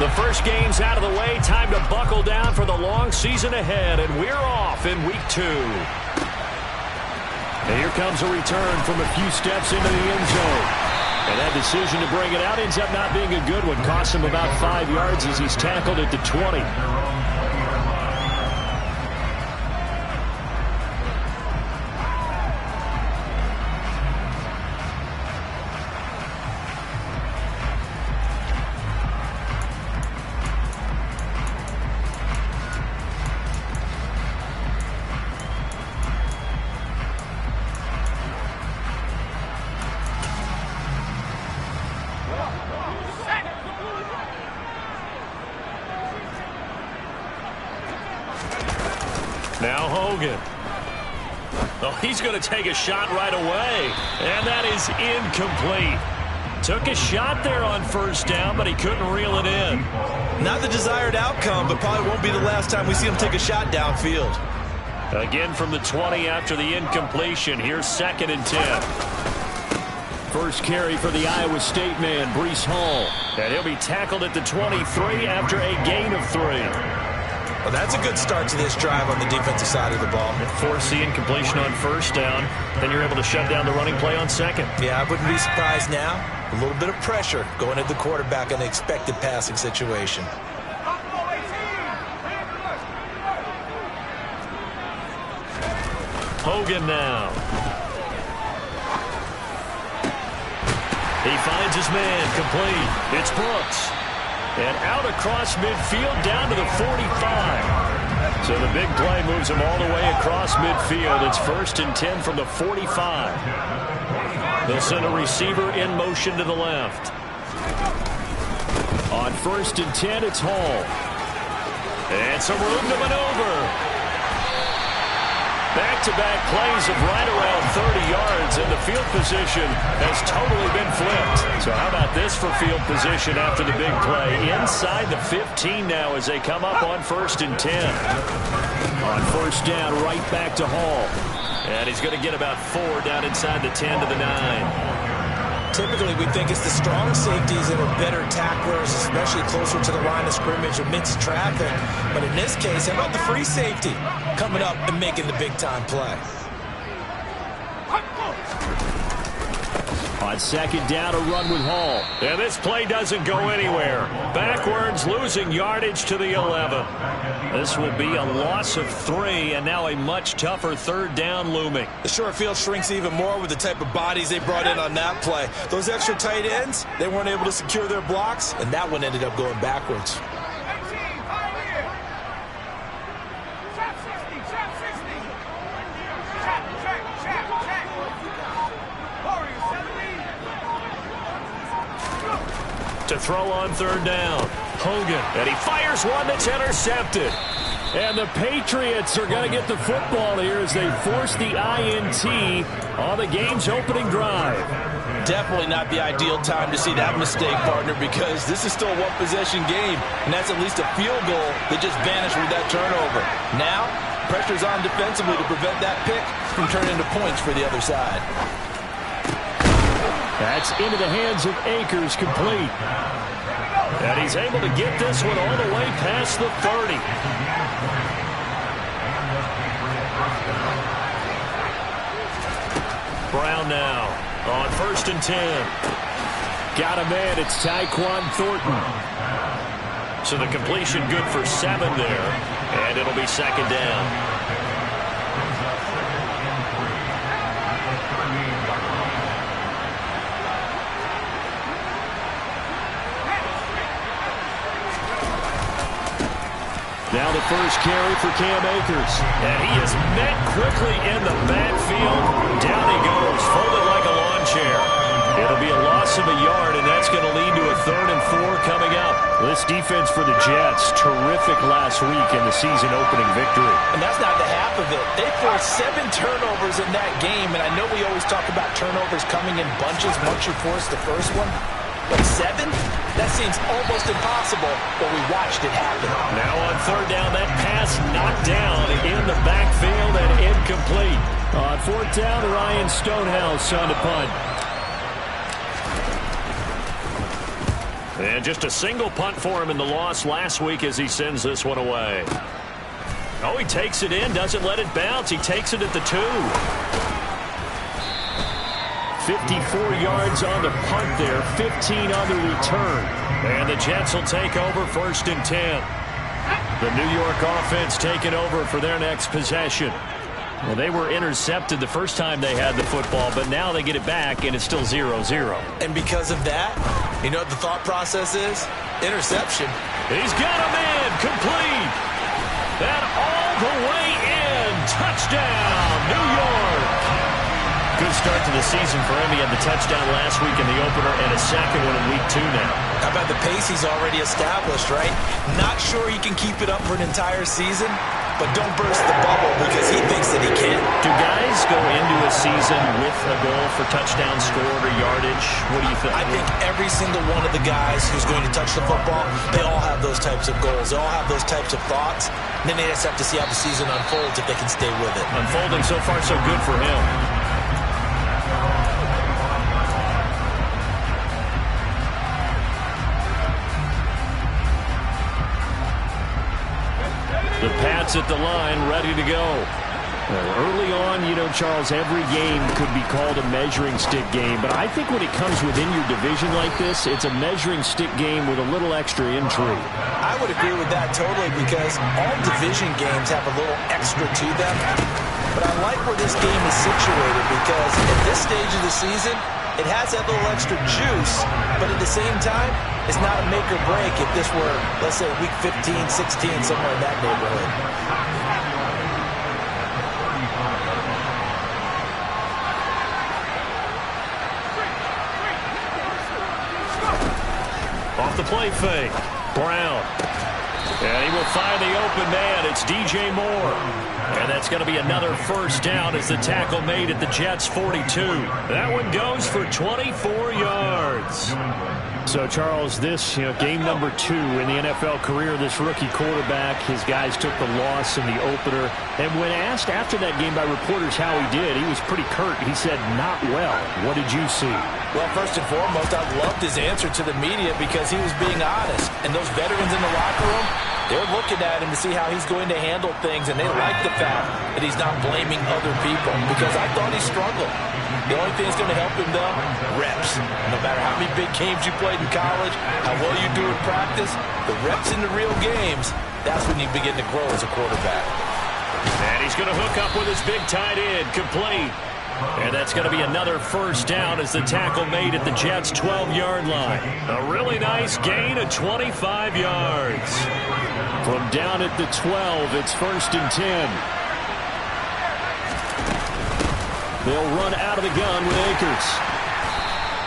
The first game's out of the way. Time to buckle down for the long season ahead, and we're off in week 2. And here comes a return from a few steps into the end zone. And that decision to bring it out ends up not being a good one. Costs him about 5 yards as he's tackled at the 20. Now Hogan. Oh, he's going to take a shot right away. And that is incomplete. Took a shot there on first down, but he couldn't reel it in. Not the desired outcome, but probably won't be the last time we see him take a shot downfield. Again from the 20 after the incompletion. Here's 2nd and 10. First carry for the Iowa State man, Breece Hall. And he'll be tackled at the 23 after a gain of 3. Well, that's a good start to this drive on the defensive side of the ball. Force the incompletion on first down. Then you're able to shut down the running play on second. Yeah, I wouldn't be surprised now. A little bit of pressure going at the quarterback in an expected passing situation. Hogan now. He finds his man complete. It's Brooks. And out across midfield down to the 45. So the big play moves him all the way across midfield. It's 1st and 10 from the 45. They'll send a receiver in motion to the left. On 1st and 10, it's Hall. And some room to maneuver. Back-to-back plays of right around 30 yards, and the field position has totally been flipped. So how about this for field position after the big play? Inside the 15 now as they come up on 1st and 10. On first down, right back to Hall. And he's going to get about 4 down inside the 10 to the 9. Typically, we think it's the strong safeties that are better tacklers, especially closer to the line of scrimmage amidst traffic. But in this case, how about the free safety coming up and making the big-time play? On 2nd down, a run with Hall. And this play doesn't go anywhere. Backwards, losing yardage to the 11. This will be a loss of 3, and now a much tougher 3rd down looming. The short field shrinks even more with the type of bodies they brought in on that play. Those extra tight ends, they weren't able to secure their blocks, and that one ended up going backwards. To throw on 3rd down. Hogan. And he fires one that's intercepted. And the Patriots are going to get the football here as they force the INT on the game's opening drive. Definitely not the ideal time to see that mistake, partner, because this is still a one-possession game, and that's at least a field goal that just vanished with that turnover. Now, pressure's on defensively to prevent that pick from turning into points for the other side. That's into the hands of Akers, complete. And he's able to get this one all the way past the 30. Brown now on 1st and 10. Got a man, it's Tyquan Thornton. So the completion good for 7 there, and it'll be 2nd down. Now the first carry for Cam Akers. And he is met quickly in the backfield. Down he goes, folded like a lawn chair. It'll be a loss of a yard, and that's going to lead to a 3rd and 4 coming up. This defense for the Jets, terrific last week in the season-opening victory. And that's not the half of it. They forced 7 turnovers in that game, and I know we always talk about turnovers coming in bunches once you force the first one. But 7? That seems almost impossible, but we watched it happen. Now on 3rd down, that pass knocked down in the backfield and incomplete. On 4th down, Ryan Stonehouse on the punt. And just a single punt for him in the loss last week as he sends this one away. Oh, he takes it in, doesn't let it bounce. He takes it at the 2. 54 yards on the punt there, 15 on the return. And the Jets will take over 1st and 10. The New York offense taking over for their next possession. Well, they were intercepted the first time they had the football, but now they get it back, and it's still 0-0. And because of that, you know what the thought process is? Interception. He's got a man complete. That all the way in. Touchdown, New York. Good start to the season for him. He had the touchdown last week in the opener and a second one in week 2 now. How about the pace he's already established, right? Not sure he can keep it up for an entire season, but don't burst the bubble because he thinks that he can. Do guys go into a season with a goal for touchdown scored or yardage? What do you think? I think every single one of the guys who's going to touch the football, they all have those types of goals. They all have those types of thoughts. And then they just have to see how the season unfolds if they can stay with it. Unfolding so far so good for him. The Pats at the line, ready to go. Early on, you know, Charles, every game could be called a measuring stick game. But I think when it comes within your division like this, it's a measuring stick game with a little extra intrigue. I would agree with that totally because all division games have a little extra to them. But I like where this game is situated because at this stage of the season, it has that little extra juice, but at the same time, it's not a make or break if this were, let's say, week 15, 16, somewhere in that neighborhood. Off the play fake, Brown. And he will find the open man. It's DJ Moore. And that's going to be another first down as the tackle made at the Jets' 42. That one goes for 24 yards. So, Charles, this, game number 2 in the NFL career, this rookie quarterback, his guys took the loss in the opener. And when asked after that game by reporters how he did, he was pretty curt. He said, not well. What did you see? Well, first and foremost, I loved his answer to the media because he was being honest. And those veterans in the locker room, they're looking at him to see how he's going to handle things, and they like the fact that he's not blaming other people because I thought he struggled. The only thing that's going to help him, though, reps. No matter how many big games you played in college, how well you do in practice, the reps in the real games, that's when you begin to grow as a quarterback. And he's going to hook up with his big tight end, complete. And that's going to be another first down as the tackle made at the Jets' 12-yard line. A really nice gain of 25 yards. From down at the 12, it's 1st and 10. They'll run out of the gun with Akers.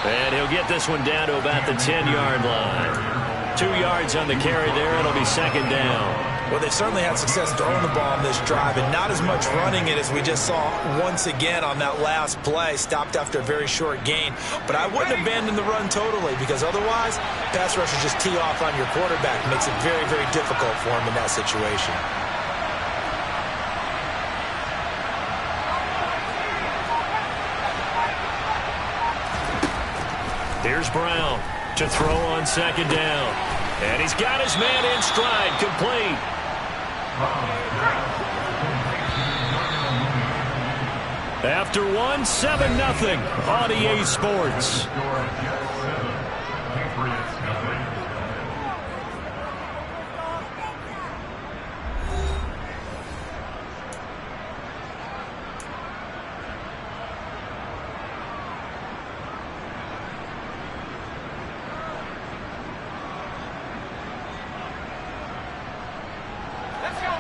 And he'll get this one down to about the 10-yard line. 2 yards on the carry there. It'll be 2nd down. Well, they've certainly had success throwing the ball on this drive, and not as much running it as we just saw once again on that last play, stopped after a very short gain. But I wouldn't abandon the run totally because otherwise, pass rushers just tee off on your quarterback. It makes it very, very difficult for him in that situation. Here's Brown to throw on 2nd down. And he's got his man in stride, complete. After one, 7-0 on EA Sports.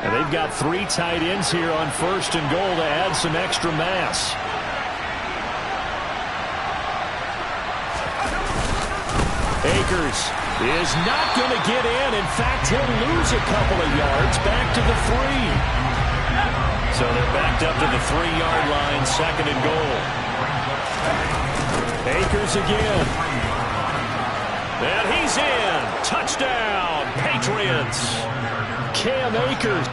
And they've got 3 tight ends here on 1st and goal to add some extra mass. Akers is not going to get in. In fact, he'll lose a couple of yards back to the 3. So they're backed up to the 3-yard line, 2nd and goal. Akers again. And he's in. Touchdown, Patriots. Cam Akers.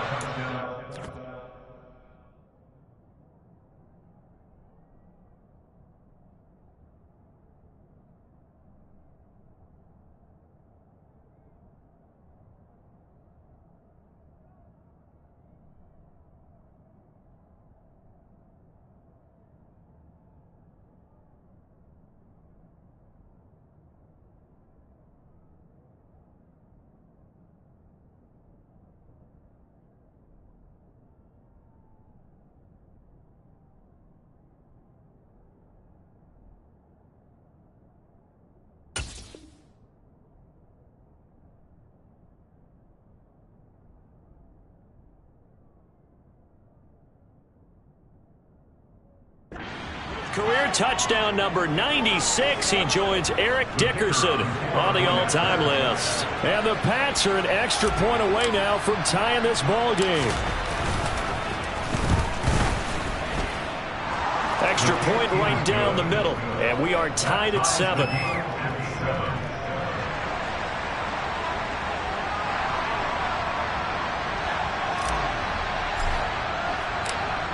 Career touchdown number 96. He joins Eric Dickerson on the all-time list. And the Pats are an extra point away now from tying this ball game. Extra point right down the middle, and we are tied at 7.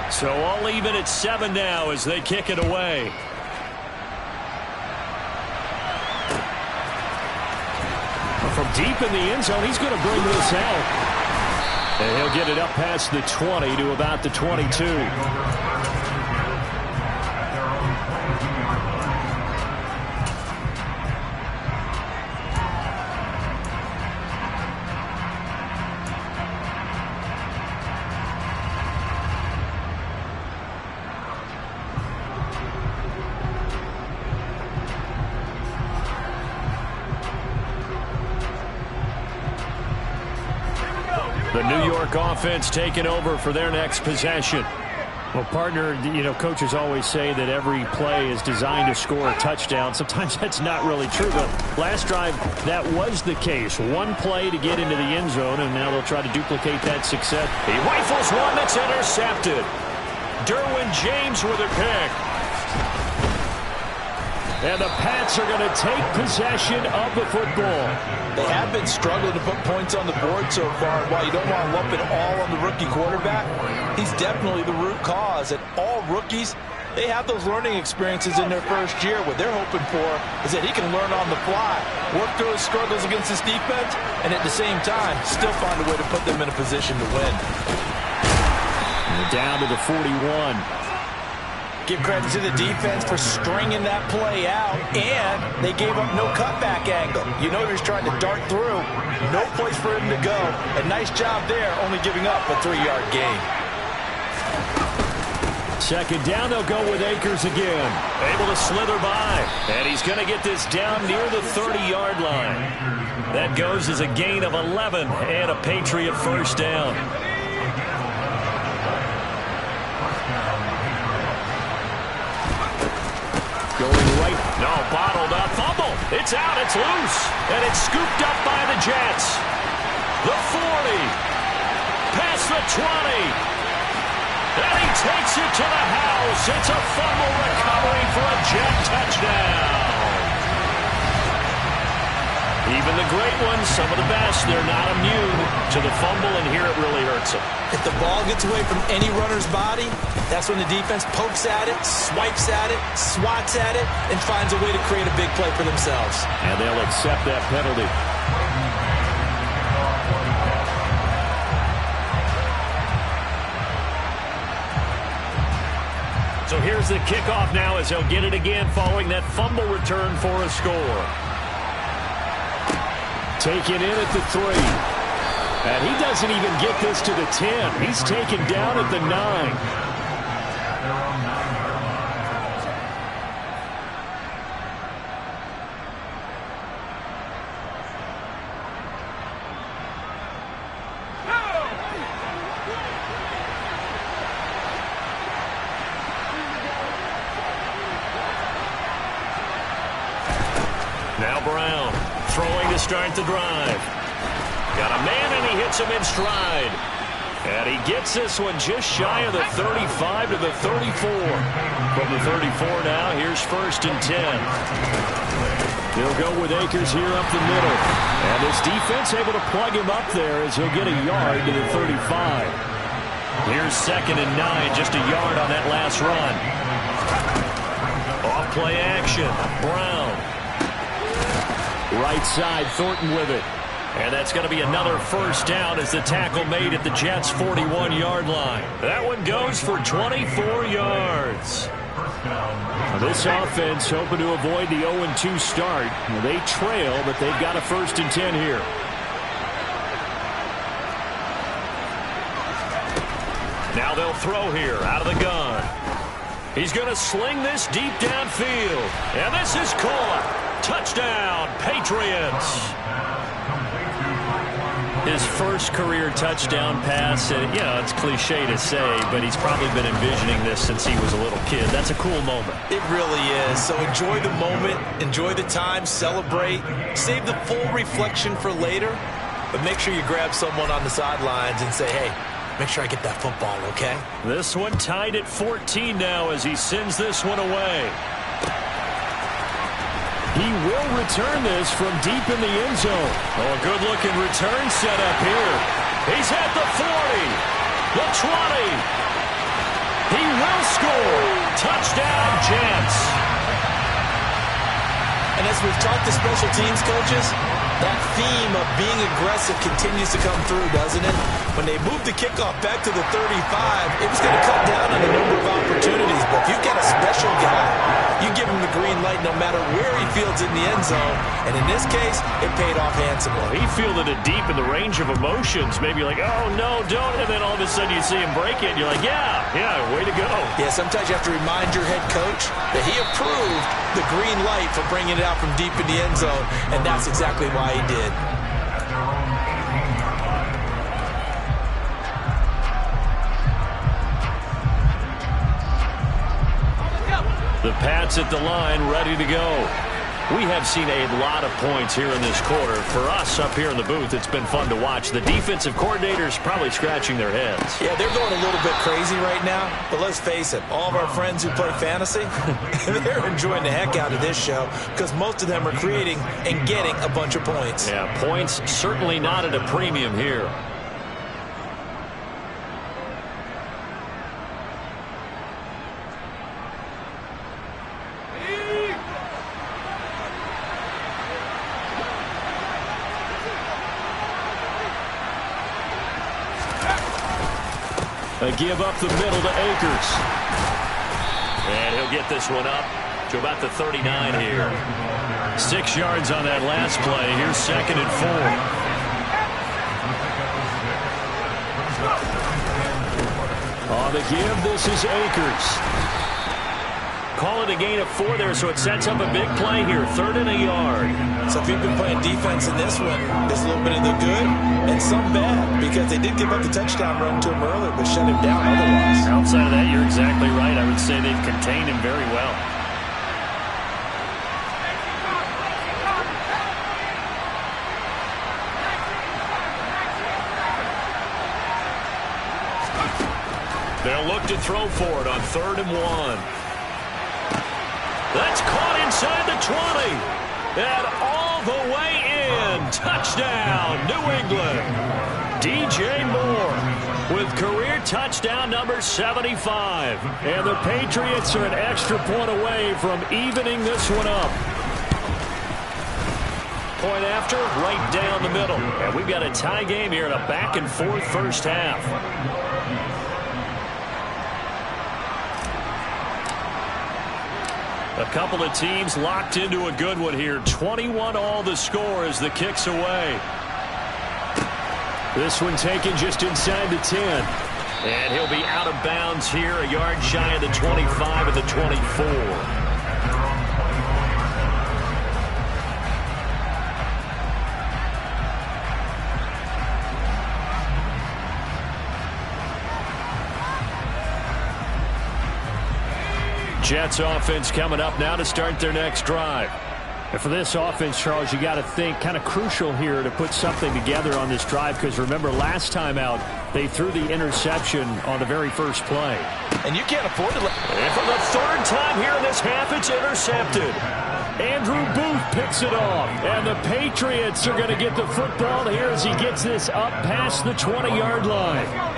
So all even at 7 now as they kick it away. From deep in the end zone, he's going to bring this out. And he'll get it up past the 20 to about the 22. The New York offense taking over for their next possession. Well, partner, you know, coaches always say that every play is designed to score a touchdown. Sometimes that's not really true, but last drive, that was the case. One play to get into the end zone, and now they'll try to duplicate that success. He rifles one that's intercepted. Derwin James with a pick. And the Pats are going to take possession of the football. They have been struggling to put points on the board so far. While you don't want to lump it all on the rookie quarterback, he's definitely the root cause. And all rookies, they have those learning experiences in their first year. What they're hoping for is that he can learn on the fly, work through his struggles against this defense, and at the same time, still find a way to put them in a position to win. And down to the 41. Give credit to the defense for stringing that play out, and they gave up no cutback angle. You know he was trying to dart through. No place for him to go. A nice job there, only giving up a 3-yard gain. Second down, they'll go with Akers again. Able to slither by, and he's going to get this down near the 30-yard line. That goes as a gain of 11 and a Patriot first down. Going right. No, bottled up. Fumble. It's out. It's loose. And it's scooped up by the Jets. The 40. Past the 20. And he takes it to the house. It's a fumble recovery for a Jet touchdown. Even the great ones, some of the best, they're not immune to the fumble, and here it really hurts them. If the ball gets away from any runner's body, that's when the defense pokes at it, swipes at it, swats at it, and finds a way to create a big play for themselves. And they'll accept that penalty. So here's the kickoff now as they'll get it again following that fumble return for a score. Taken in at the 3. And he doesn't even get this to the 10. He's taken down at the 9. Now Brown throwing to start the drive. Got a man and he hits him in stride. And he gets this one just shy of the 35 to the 34. From the 34 now, here's 1st and 10. He'll go with Akers here up the middle. And this defense able to plug him up there as he'll get a yard to the 35. Here's 2nd and 9, just a yard on that last run. Off play action, Brown. Right side, Thornton with it. And that's going to be another first down as the tackle made at the Jets' 41-yard line. That one goes for 24 yards. This offense hoping to avoid the 0-2 start. They trail, but they've got a 1st and 10 here. Now they'll throw here out of the gun. He's going to sling this deep downfield. And this is caught. Touchdown, Patriots. His first career touchdown pass, and it's cliche to say, but he's probably been envisioning this since he was a little kid. That's a cool moment. It really is. So enjoy the moment, enjoy the time, celebrate, save the full reflection for later, but make sure you grab someone on the sidelines and say, hey, make sure I get that football, okay? This one tied at 14 now as he sends this one away. He will return this from deep in the end zone. Oh, a good-looking return set up here. He's at the 40, the 20. He will score. Touchdown, Jets. And as we've talked to special teams coaches, that theme of being aggressive continues to come through, doesn't it? When they moved the kickoff back to the 35, it was going to cut down on the number of opportunities. But if you've got a special guy, you give him the green light no matter where he fields in the end zone. And in this case, it paid off handsomely. He fielded it deep in the range of emotions. Maybe like, oh, no, don't. And then all of a sudden you see him break it. And you're like, yeah, way to go. Yeah, sometimes you have to remind your head coach that he approved the green light for bringing it out from deep in the end zone. And that's exactly why he did. The Pats at the line, ready to go. We have seen a lot of points here in this quarter. For us up here in the booth, it's been fun to watch. The defensive coordinators probably scratching their heads. Yeah, they're going a little bit crazy right now. But let's face it, all of our friends who play fantasy, they're enjoying the heck out of this show because most of them are creating and getting a bunch of points. Yeah, points certainly not at a premium here. A give up the middle to Akers. And he'll get this one up to about the 39 here. 6 yards on that last play. Here's 2nd and 4. On the give, this is Akers. Call it a gain of 4 there, so it sets up a big play here. 3rd and a yard. So if you've been playing defense in this one, there's a little bit of the good and some bad because they did give up the touchdown run to him earlier, but shut him down otherwise. Outside of that, you're exactly right. I would say they've contained him very well. They'll look to throw for it on 3rd and 1. That's caught inside the 20. And all the way in. Touchdown, New England. DJ Moore with career touchdown number 75. And the Patriots are an extra point away from evening this one up. Point after, right down the middle. And we've got a tie game here in a back-and-forth first half. A couple of teams locked into a good one here. 21-all the score as the kick's away. This one taken just inside the 10. And he'll be out of bounds here, a yard shy of the 25 at the 24. Jets offense coming up now to start their next drive. And for this offense, Charles, you got to think kind of crucial here to put something together on this drive because remember last time out they threw the interception on the very first play. And you can't afford to let... And for the 3rd time here in this half, it's intercepted. Andrew Booth picks it off. And the Patriots are going to get the football here as he gets this up past the 20-yard line.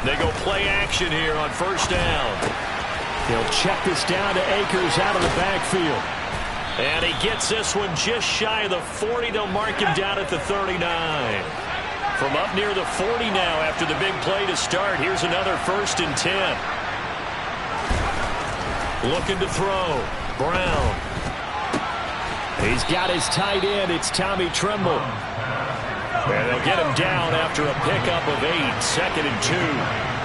They go play action here on 1st down. He'll check this down to Akers out of the backfield. And he gets this one just shy of the 40. They'll mark him down at the 39. From up near the 40 now after the big play to start. Here's another 1st and 10. Looking to throw. Brown. He's got his tight end. It's Tommy Tremble. And they'll get him down after a pickup of 8, 2nd and 2.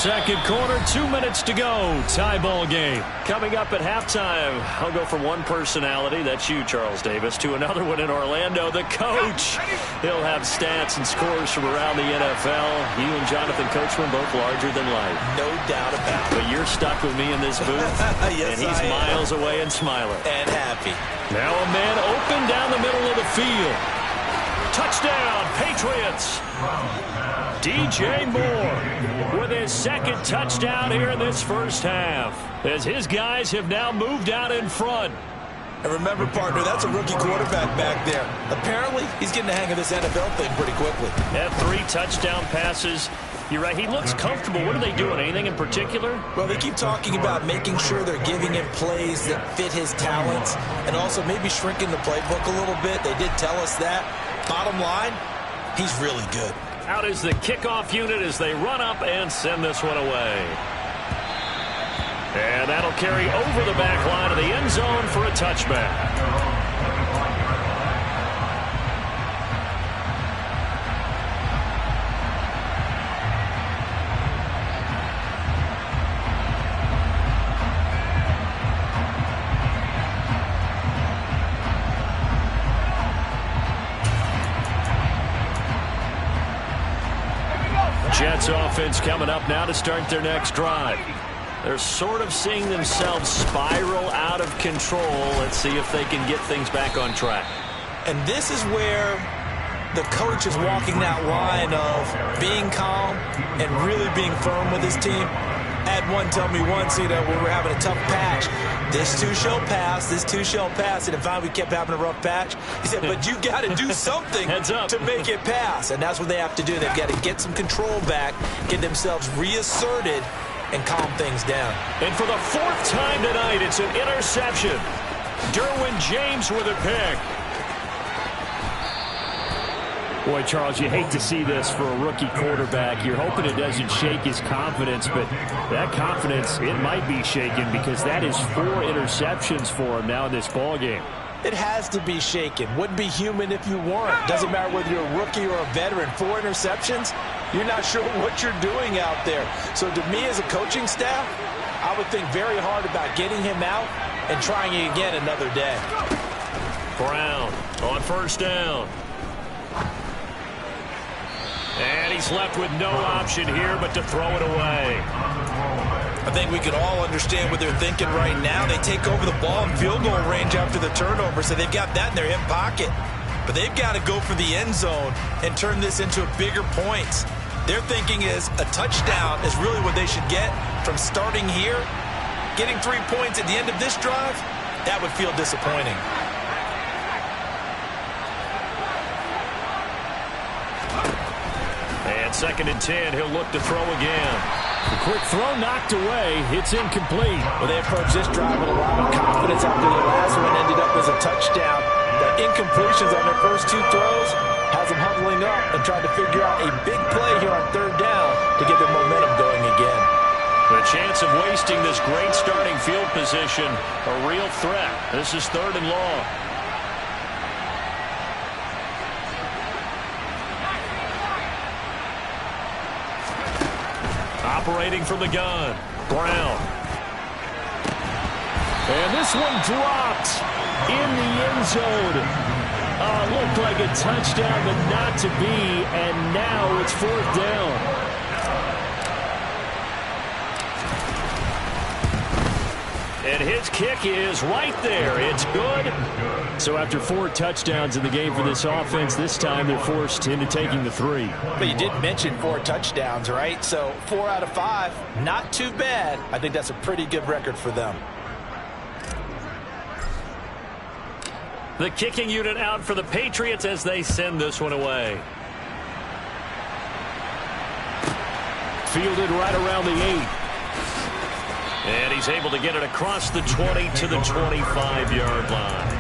Second quarter, 2 minutes to go. Tie ball game. Coming up at halftime, I'll go from one personality, that's you, Charles Davis, to another one in Orlando, the coach. He'll have stats and scores from around the NFL. You and Jonathan Coachman both larger than life. No doubt about it. But you're stuck with me in this booth, yes, and he's miles away and smiling. And happy. Now a man open down the middle of the field. Touchdown, Patriots. DJ Moore with his second touchdown here in this first half, as his guys have now moved out in front. And remember, partner, that's a rookie quarterback back there. Apparently, he's getting the hang of this NFL thing pretty quickly. Had 3 touchdown passes. You're right, he looks comfortable. What are they doing? Anything in particular? Well, they keep talking about making sure they're giving him plays that fit his talents and also maybe shrinking the playbook a little bit. They did tell us that. Bottom line, he's really good. Out is the kickoff unit as they run up and send this one away. And that'll carry over the back line of the end zone for a touchback. Jets offense coming up now to start their next drive. They're sort of seeing themselves spiral out of control. Let's see if they can get things back on track. And this is where the coach is walking that line of being calm and really being firm with his team. I had one tell me once, when we were having a tough patch, this too shall pass, this too shall pass. And finally we kept having a rough patch. He said, but you got to do something to make it pass. And that's what they have to do. They've got to get some control back, get themselves reasserted, and calm things down. And for the 4th time tonight, it's an interception. Derwin James with a pick. Boy, Charles, you hate to see this for a rookie quarterback. You're hoping it doesn't shake his confidence, but that confidence, it might be shaken because that is 4 interceptions for him now in this ballgame. It has to be shaken. Wouldn't be human if you weren't. Doesn't matter whether you're a rookie or a veteran. 4 interceptions, you're not sure what you're doing out there. So to me as a coaching staff, I would think very hard about getting him out and trying it again another day. Brown on first down. And he's left with no option here but to throw it away. I think we can all understand what they're thinking right now. They take over the ball in field goal range after the turnover, so they've got that in their hip pocket. But they've got to go for the end zone and turn this into bigger points. Their thinking is a touchdown is really what they should get from starting here. Getting 3 points at the end of this drive, that would feel disappointing. And 2nd and 10, he'll look to throw again. The quick throw knocked away. It's incomplete. Well, they approached this drive with a lot of confidence after the last one ended up as a touchdown. The incompletions on their first 2 throws has them huddling up and trying to figure out a big play here on 3rd down to get their momentum going again. The chance of wasting this great starting field position, a real threat. This is 3rd and long. Operating from the gun, Brown. And this one dropped in the end zone. Looked like a touchdown, but not to be. And now it's 4th down. And his kick is right there. It's good. So after 4 touchdowns in the game for this offense, this time they're forced into taking the 3. But you did mention 4 touchdowns, right? So 4 out of 5, not too bad. I think that's a pretty good record for them. The kicking unit out for the Patriots as they send this one away. Fielded right around the 8. And he's able to get it across the 20 to the 25-yard line.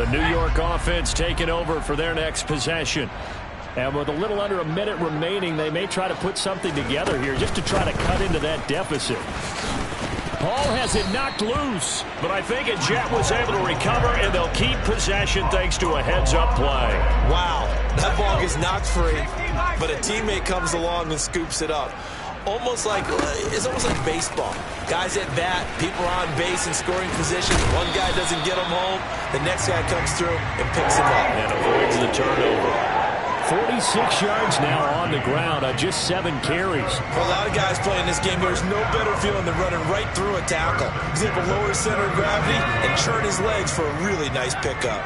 The New York offense taking over for their next possession. And with a little under a minute remaining, they may try to put something together here just to try to cut into that deficit. Paul has it knocked loose, but I think a Jet was able to recover, and they'll keep possession thanks to a heads-up play. Wow, that ball gets knocked free, but a teammate comes along and scoops it up. It's almost like baseball. Guys at bat, people are on base in scoring position. One guy doesn't get him home, the next guy comes through and picks him up. And avoids the turnover. 46 yards now on the ground on just 7 carries. For a lot of guys playing this game, there's no better feeling than running right through a tackle. He's able to lower his center of gravity and churn his legs for a really nice pickup.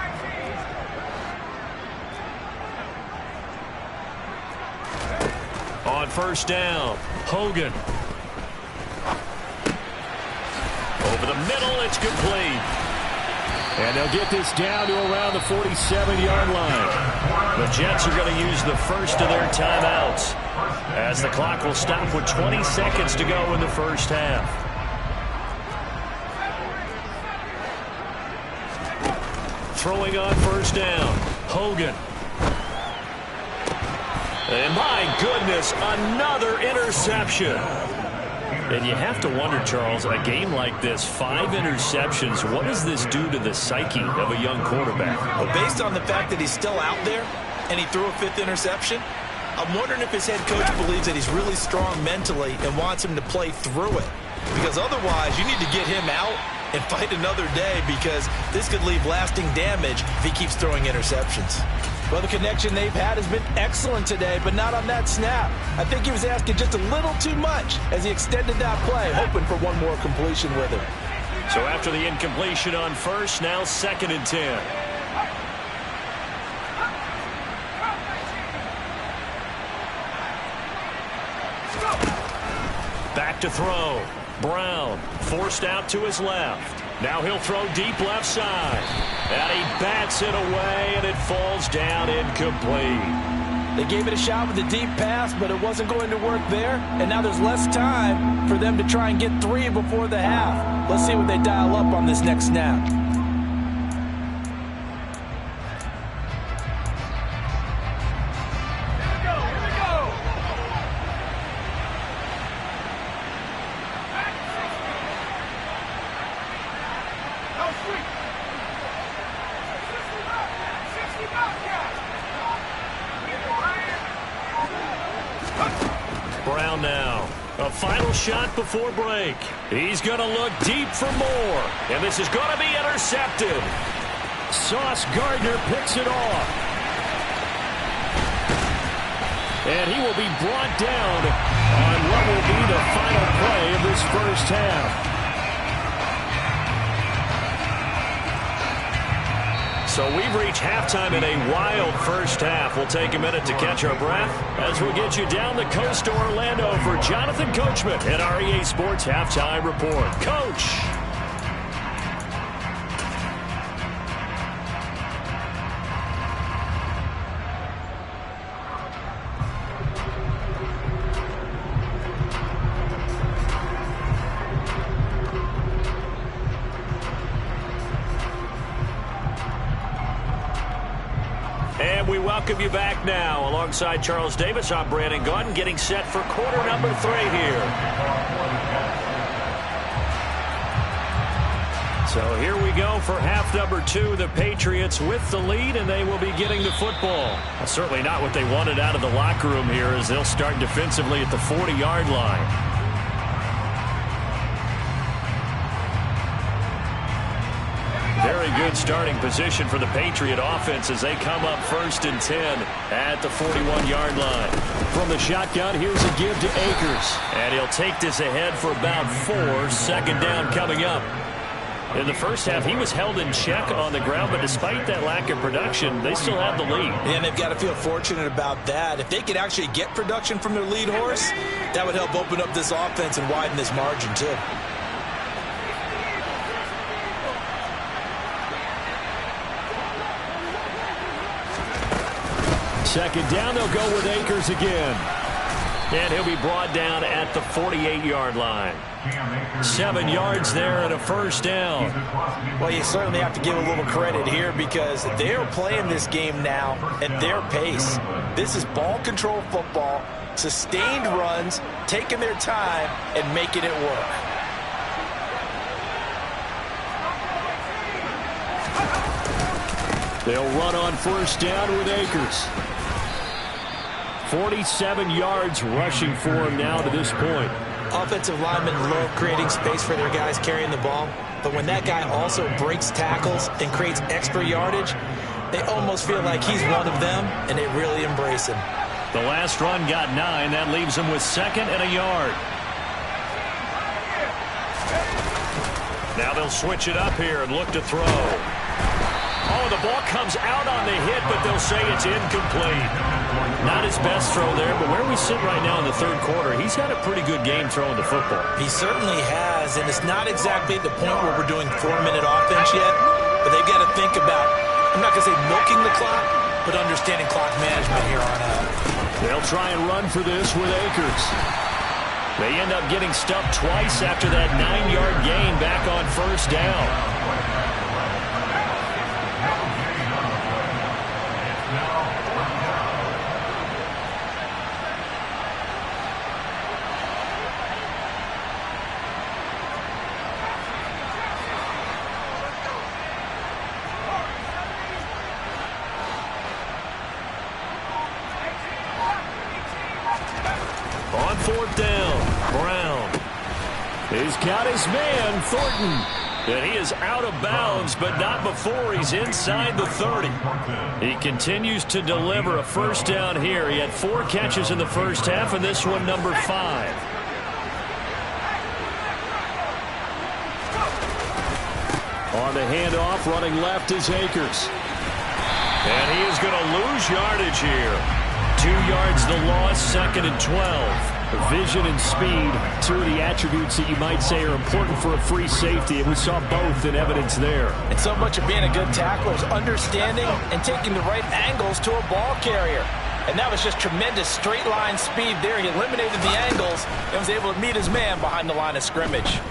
On first down, Hogan. Over the middle, it's complete. And they'll get this down to around the 47-yard line. The Jets are going to use the first of their timeouts, as the clock will stop with 20 seconds to go in the first half. Throwing on first down, Hogan. And my goodness, another interception. And you have to wonder, Charles, a game like this, 5 interceptions, what does this do to the psyche of a young quarterback? Well, based on the fact that he's still out there and he threw a 5th interception, I'm wondering if his head coach believes that he's really strong mentally and wants him to play through it. Because otherwise, you need to get him out and fight another day, because this could leave lasting damage if he keeps throwing interceptions. Well, the connection they've had has been excellent today, but not on that snap. I think he was asking just a little too much as he extended that play, hoping for one more completion with him. So after the incompletion on first, now 2nd and 10. Back to throw. Brown forced out to his left. Now he'll throw deep left side. And he bats it away, and it falls down incomplete. They gave it a shot with a deep pass, but it wasn't going to work there. And now there's less time for them to try and get 3 before the half. Let's see what they dial up on this next snap. Brown now. A final shot before break. He's going to look deep for more. And this is going to be intercepted. Sauce Gardner picks it off. And he will be brought down on what will be the final play of this first half. So we've reached halftime in a wild first half. We'll take a minute to catch our breath as we'll get you down the coast to Orlando for Jonathan Coachman at our EA Sports Halftime Report. Coach! And we welcome you back now. Alongside Charles Davis, I'm Brandon Gaudin, getting set for quarter number 3 here. So here we go for half number 2. The Patriots with the lead, and they will be getting the football. Well, certainly not what they wanted out of the locker room here, as they'll start defensively at the 40-yard line. Very good starting position for the Patriot offense as they come up 1st and 10 at the 41-yard line. From the shotgun, here's a give to Akers. And he'll take this ahead for about 4. 2nd down coming up. In the first half, he was held in check on the ground, but despite that lack of production, they still have the lead. And they've got to feel fortunate about that. If they could actually get production from their lead horse, that would help open up this offense and widen this margin too. 2nd down, they'll go with Akers again. And he'll be brought down at the 48-yard line. 7 yards there and a first down. Well, you certainly have to give a little credit here because they're playing this game now at their pace. This is ball control football, sustained runs, taking their time, and making it work. They'll run on first down with Akers. 47 yards rushing for him now to this point. Offensive linemen love creating space for their guys carrying the ball, but when that guy also breaks tackles and creates extra yardage, they almost feel like he's one of them, and they really embrace him. The last run got 9. That leaves him with 2nd and a yard. Now they'll switch it up here and look to throw. Oh, the ball comes out on the hit, but they'll say it's incomplete. Not his best throw there, but where we sit right now in the third quarter, he's had a pretty good game throwing the football. He certainly has, and it's not exactly at the point where we're doing 4-minute offense yet, but they've got to think about, I'm not going to say milking the clock, but understanding clock management here on out. They'll try and run for this with Akers. They end up getting stuffed twice after that 9-yard gain back on first down. On fourth down, Brown. He's got his man, Thornton. And he is out of bounds, but not before he's inside the 30. He continues to deliver a first down here. He had 4 catches in the first half, and this one number 5. On the handoff, running left is Akers. And he is going to lose yardage here. 2 yards the loss, 2nd and 12. Vision and speed, 2 of the attributes that you might say are important for a free safety, and we saw both in evidence there. And so much of being a good tackler is understanding and taking the right angles to a ball carrier. And that was just tremendous straight line speed there. He eliminated the angles and was able to meet his man behind the line of scrimmage.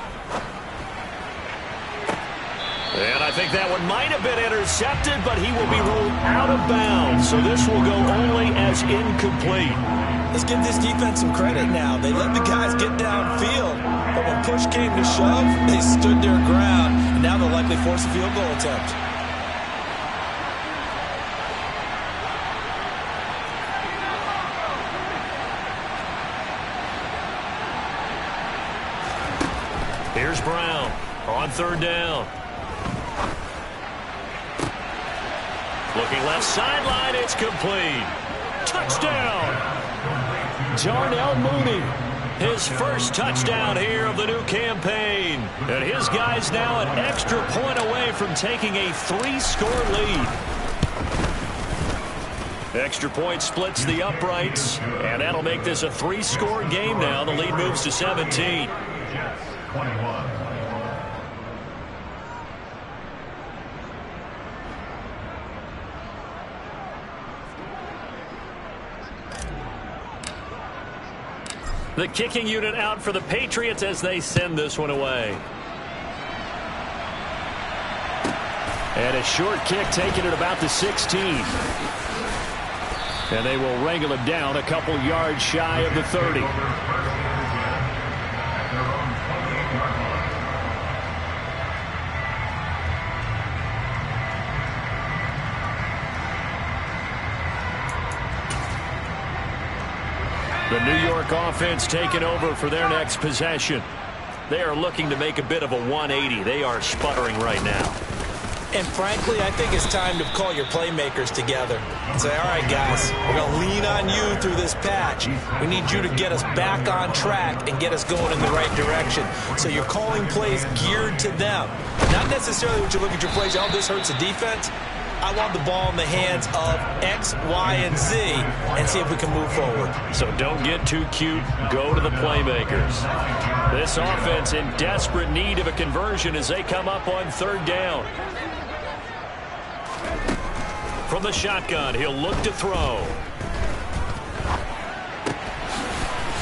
And I think that one might have been intercepted, but he will be ruled out of bounds. So this will go only as incomplete. Let's give this defense some credit now. They let the guys get downfield, but when push came to shove, they stood their ground, and now they'll likely force a field goal attempt. Here's Brown on third down. Looking left sideline, it's complete. Touchdown! Darnell Mooney, his first touchdown here of the new campaign. And his guys now an extra point away from taking a 3-score lead. Extra point splits the uprights, and that'll make this a 3-score game now. The lead moves to 17. The kicking unit out for the Patriots as they send this one away. And a short kick taken at about the 16. And they will wrangle him down a couple yards shy of the 30. The New York offense taking over for their next possession. They are looking to make a bit of a 180. They are sputtering right now. And frankly, I think it's time to call your playmakers together and say, all right, guys, we're going to lean on you through this patch. We need you to get us back on track and get us going in the right direction. So you're calling plays geared to them. Not necessarily what you look at your plays, oh, this hurts the defense. I want the ball in the hands of X, Y, and Z and see if we can move forward. So don't get too cute. Go to the playmakers. This offense in desperate need of a conversion as they come up on third down. From the shotgun, he'll look to throw.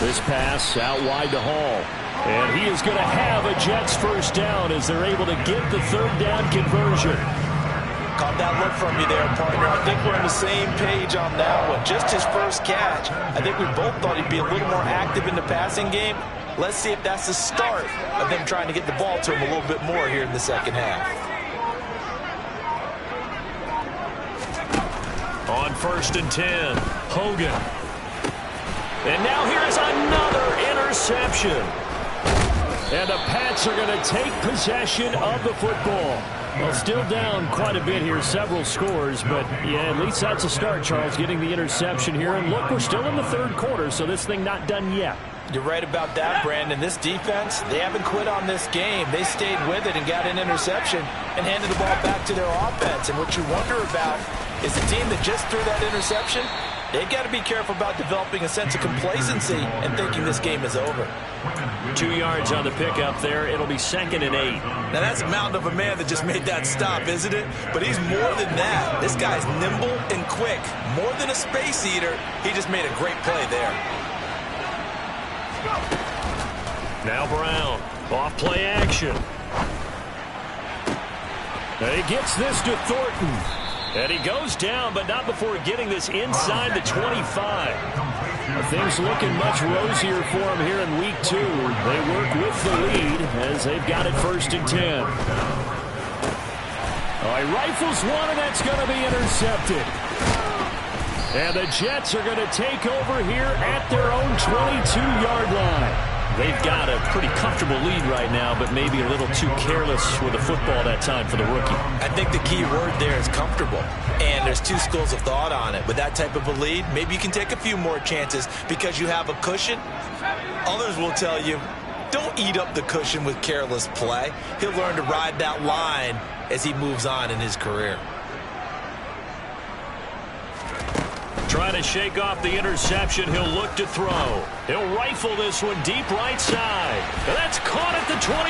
This pass out wide to Hall. And he is going to have a Jets first down as they're able to get the third down conversion. Caught that look from you there, partner. I think we're on the same page on that one. Just his first catch. I think we both thought he'd be a little more active in the passing game. Let's see if that's the start of them trying to get the ball to him a little bit more here in the second half. On 1st and 10, Hogan. And now here's another interception. And the Pats are going to take possession of the football. Well, still down quite a bit here, several scores, but yeah, at least that's a start, Charles, getting the interception here. And look, we're still in the third quarter, so this thing not done yet. You're right about that, Brandon. This defense, they haven't quit on this game. They stayed with it and got an interception and handed the ball back to their offense. And what you wonder about is the team that just threw that interception, they've got to be careful about developing a sense of complacency and thinking this game is over. 2 yards on the pickup there. It'll be 2nd and 8. Now, that's a mountain of a man that just made that stop, isn't it? But he's more than that. This guy's nimble and quick. More than a space eater, he just made a great play there. Now Brown, off play action. And he gets this to Thornton. And he goes down, but not before getting this inside the 25. Things looking much rosier for him here in week 2. They work with the lead as they've got it 1st and 10. He rifles one, and that's going to be intercepted. And the Jets are going to take over here at their own 22-yard line. They've got a pretty comfortable lead right now, but maybe a little too careless with the football that time for the rookie. I think the key word there is comfortable. And there's two schools of thought on it. With that type of a lead, maybe you can take a few more chances because you have a cushion. Others will tell you, don't eat up the cushion with careless play. He'll learn to ride that line as he moves on in his career. Trying to shake off the interception. He'll look to throw. He'll rifle this one deep right side. And that's caught at the 25.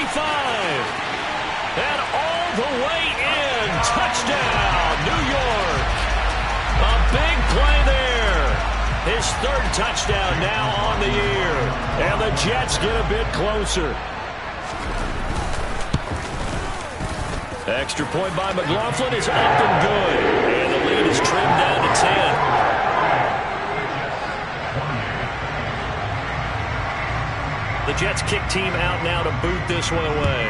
And all the way in. Touchdown, New York. A big play there. His 3rd touchdown now on the year. And the Jets get a bit closer. Extra point by McLaughlin is up and good. And the lead is trimmed down to 10. The Jets kick team out now to boot this one away.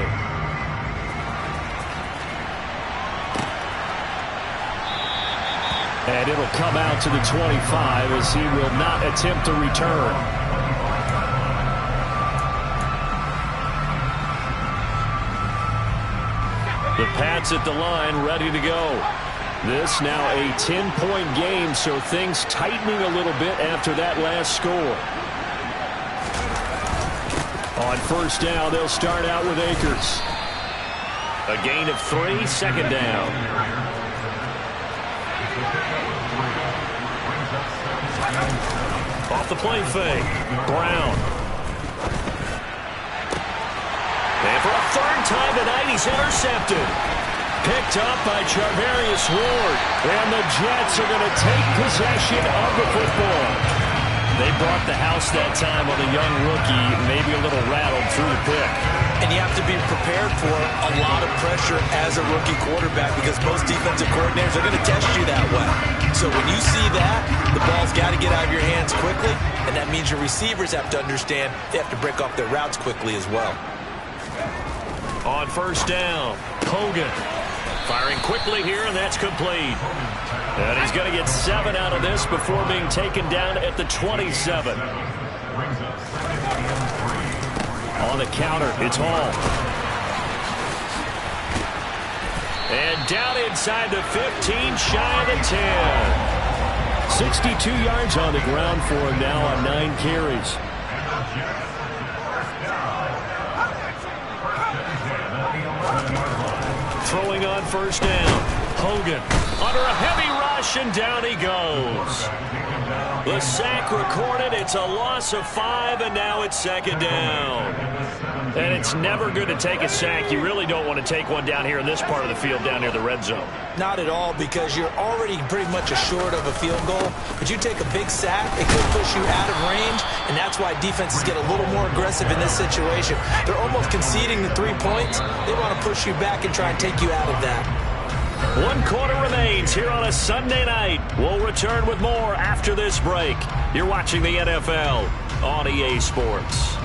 And it'll come out to the 25 as he will not attempt to return. The Pats at the line ready to go. This now a 10-point game, so things tightening a little bit after that last score. On 1st down, they'll start out with Akers. A gain of 3, 2nd down. Off the play fake, Brown. And for a 3rd time tonight, he's intercepted. Picked up by Charvarius Ward. And the Jets are going to take possession of the football. They brought the house that time on a young rookie, maybe a little rattled through the pick. And you have to be prepared for a lot of pressure as a rookie quarterback because most defensive coordinators are going to test you that way. So when you see that, the ball's got to get out of your hands quickly, and that means your receivers have to understand they have to break off their routes quickly as well. On 1st down, Hogan firing quickly here, and that's complete. And he's going to get 7 out of this before being taken down at the 27. On the counter, it's Hall. And down inside the 15, shy of the 10. 62 yards on the ground for him now on 9 carries. Throwing on 1st down. Hogan under a heavy rush, and down he goes. The sack recorded. It's a loss of 5, and now it's second down. And it's never good to take a sack. You really don't want to take one down here in this part of the field, down near the red zone. Not at all, because you're already pretty much assured of a field goal. But you take a big sack, it could push you out of range, and that's why defenses get a little more aggressive in this situation. They're almost conceding the 3 points. They want to push you back and try and take you out of that. 1 quarter remains here on a Sunday night. We'll return with more after this break. You're watching the NFL on EA Sports.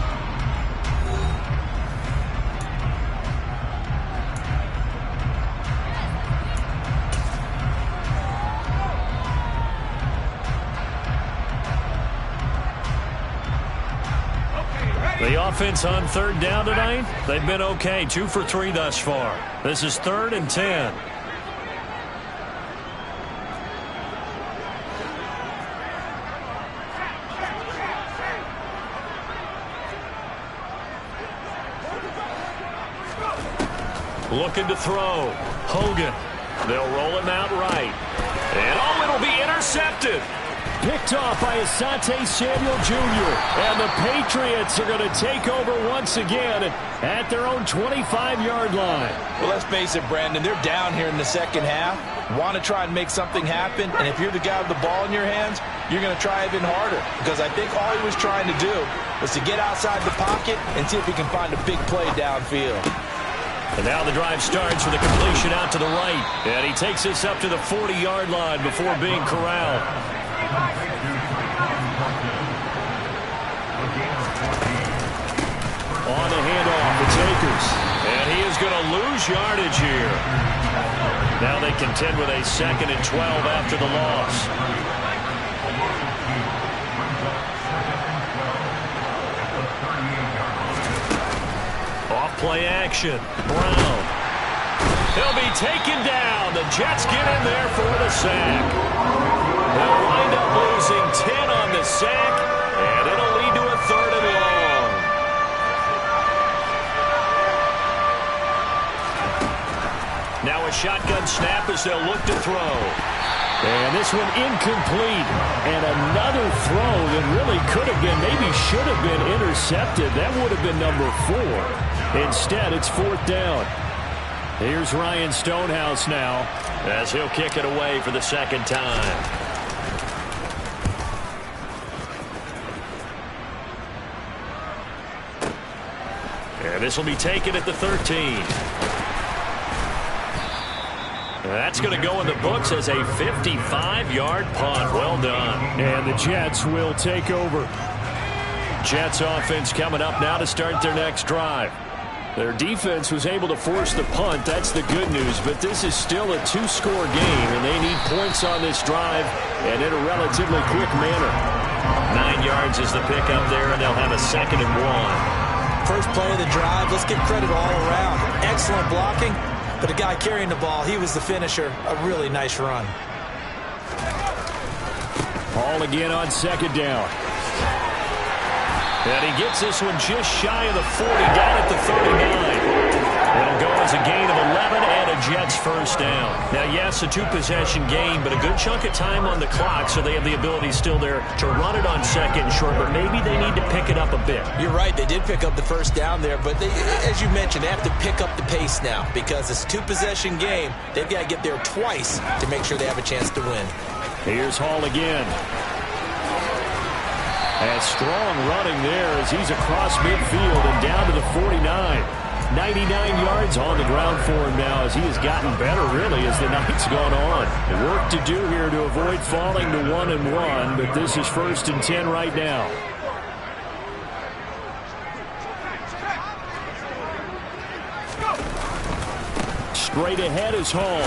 The offense on third down tonight, they've been okay. 2 for 3 thus far. This is 3rd and 10. Looking to throw. Hogan. They'll roll him out right. And it'll be intercepted. Picked off by Asante Samuel Jr. And the Patriots are going to take over once again at their own 25-yard line. Well, let's face it, Brandon, they're down here in the second half. Want to try and make something happen, and if you're the guy with the ball in your hands, you're going to try even harder, because I think all he was trying to do was to get outside the pocket and see if he can find a big play downfield. And now the drive starts with a completion out to the right. And he takes us up to the 40-yard line before being corralled. On the handoff, it's Akers. And he is going to lose yardage here. Now they contend with a 2nd and 12 after the loss. Off-play action. Brown. He'll be taken down. The Jets get in there for the sack. They'll wind up losing 10 on the sack, and it'll lead to a 3rd and long. Now a shotgun snap as they'll look to throw. And this one incomplete. And another throw that really could have been, maybe should have been intercepted. That would have been number 4. Instead, it's 4th down. Here's Ryan Stonehouse now as he'll kick it away for the 2nd time. And this will be taken at the 13. That's going to go in the books as a 55-yard punt. Well done. And the Jets will take over. Jets offense coming up now to start their next drive. Their defense was able to force the punt. That's the good news. But this is still a 2-score game, and they need points on this drive and in a relatively quick manner. 9 yards is the pickup there, and they'll have a 2nd and 1. First play of the drive, let's give credit all around. Excellent blocking. But the guy carrying the ball, he was the finisher. A really nice run. Ball again on 2nd down. And he gets this one just shy of the 40, down at the 39. It'll go as a gain of 11 and a Jets first down. Now, yes, a 2-possession game, but a good chunk of time on the clock, so they have the ability still there to run it on 2nd and short, but maybe they need to pick it up a bit. You're right, they did pick up the first down there, but they, as you mentioned, they have to pick up the pace now because it's a 2-possession game. They've got to get there twice to make sure they have a chance to win. Here's Hall again. And strong running there as he's across midfield and down to the 49. 99 yards on the ground for him now as he has gotten better, really, as the night's gone on. Work to do here to avoid falling to 1-1, but this is 1st and 10 right now. Straight ahead is Hall.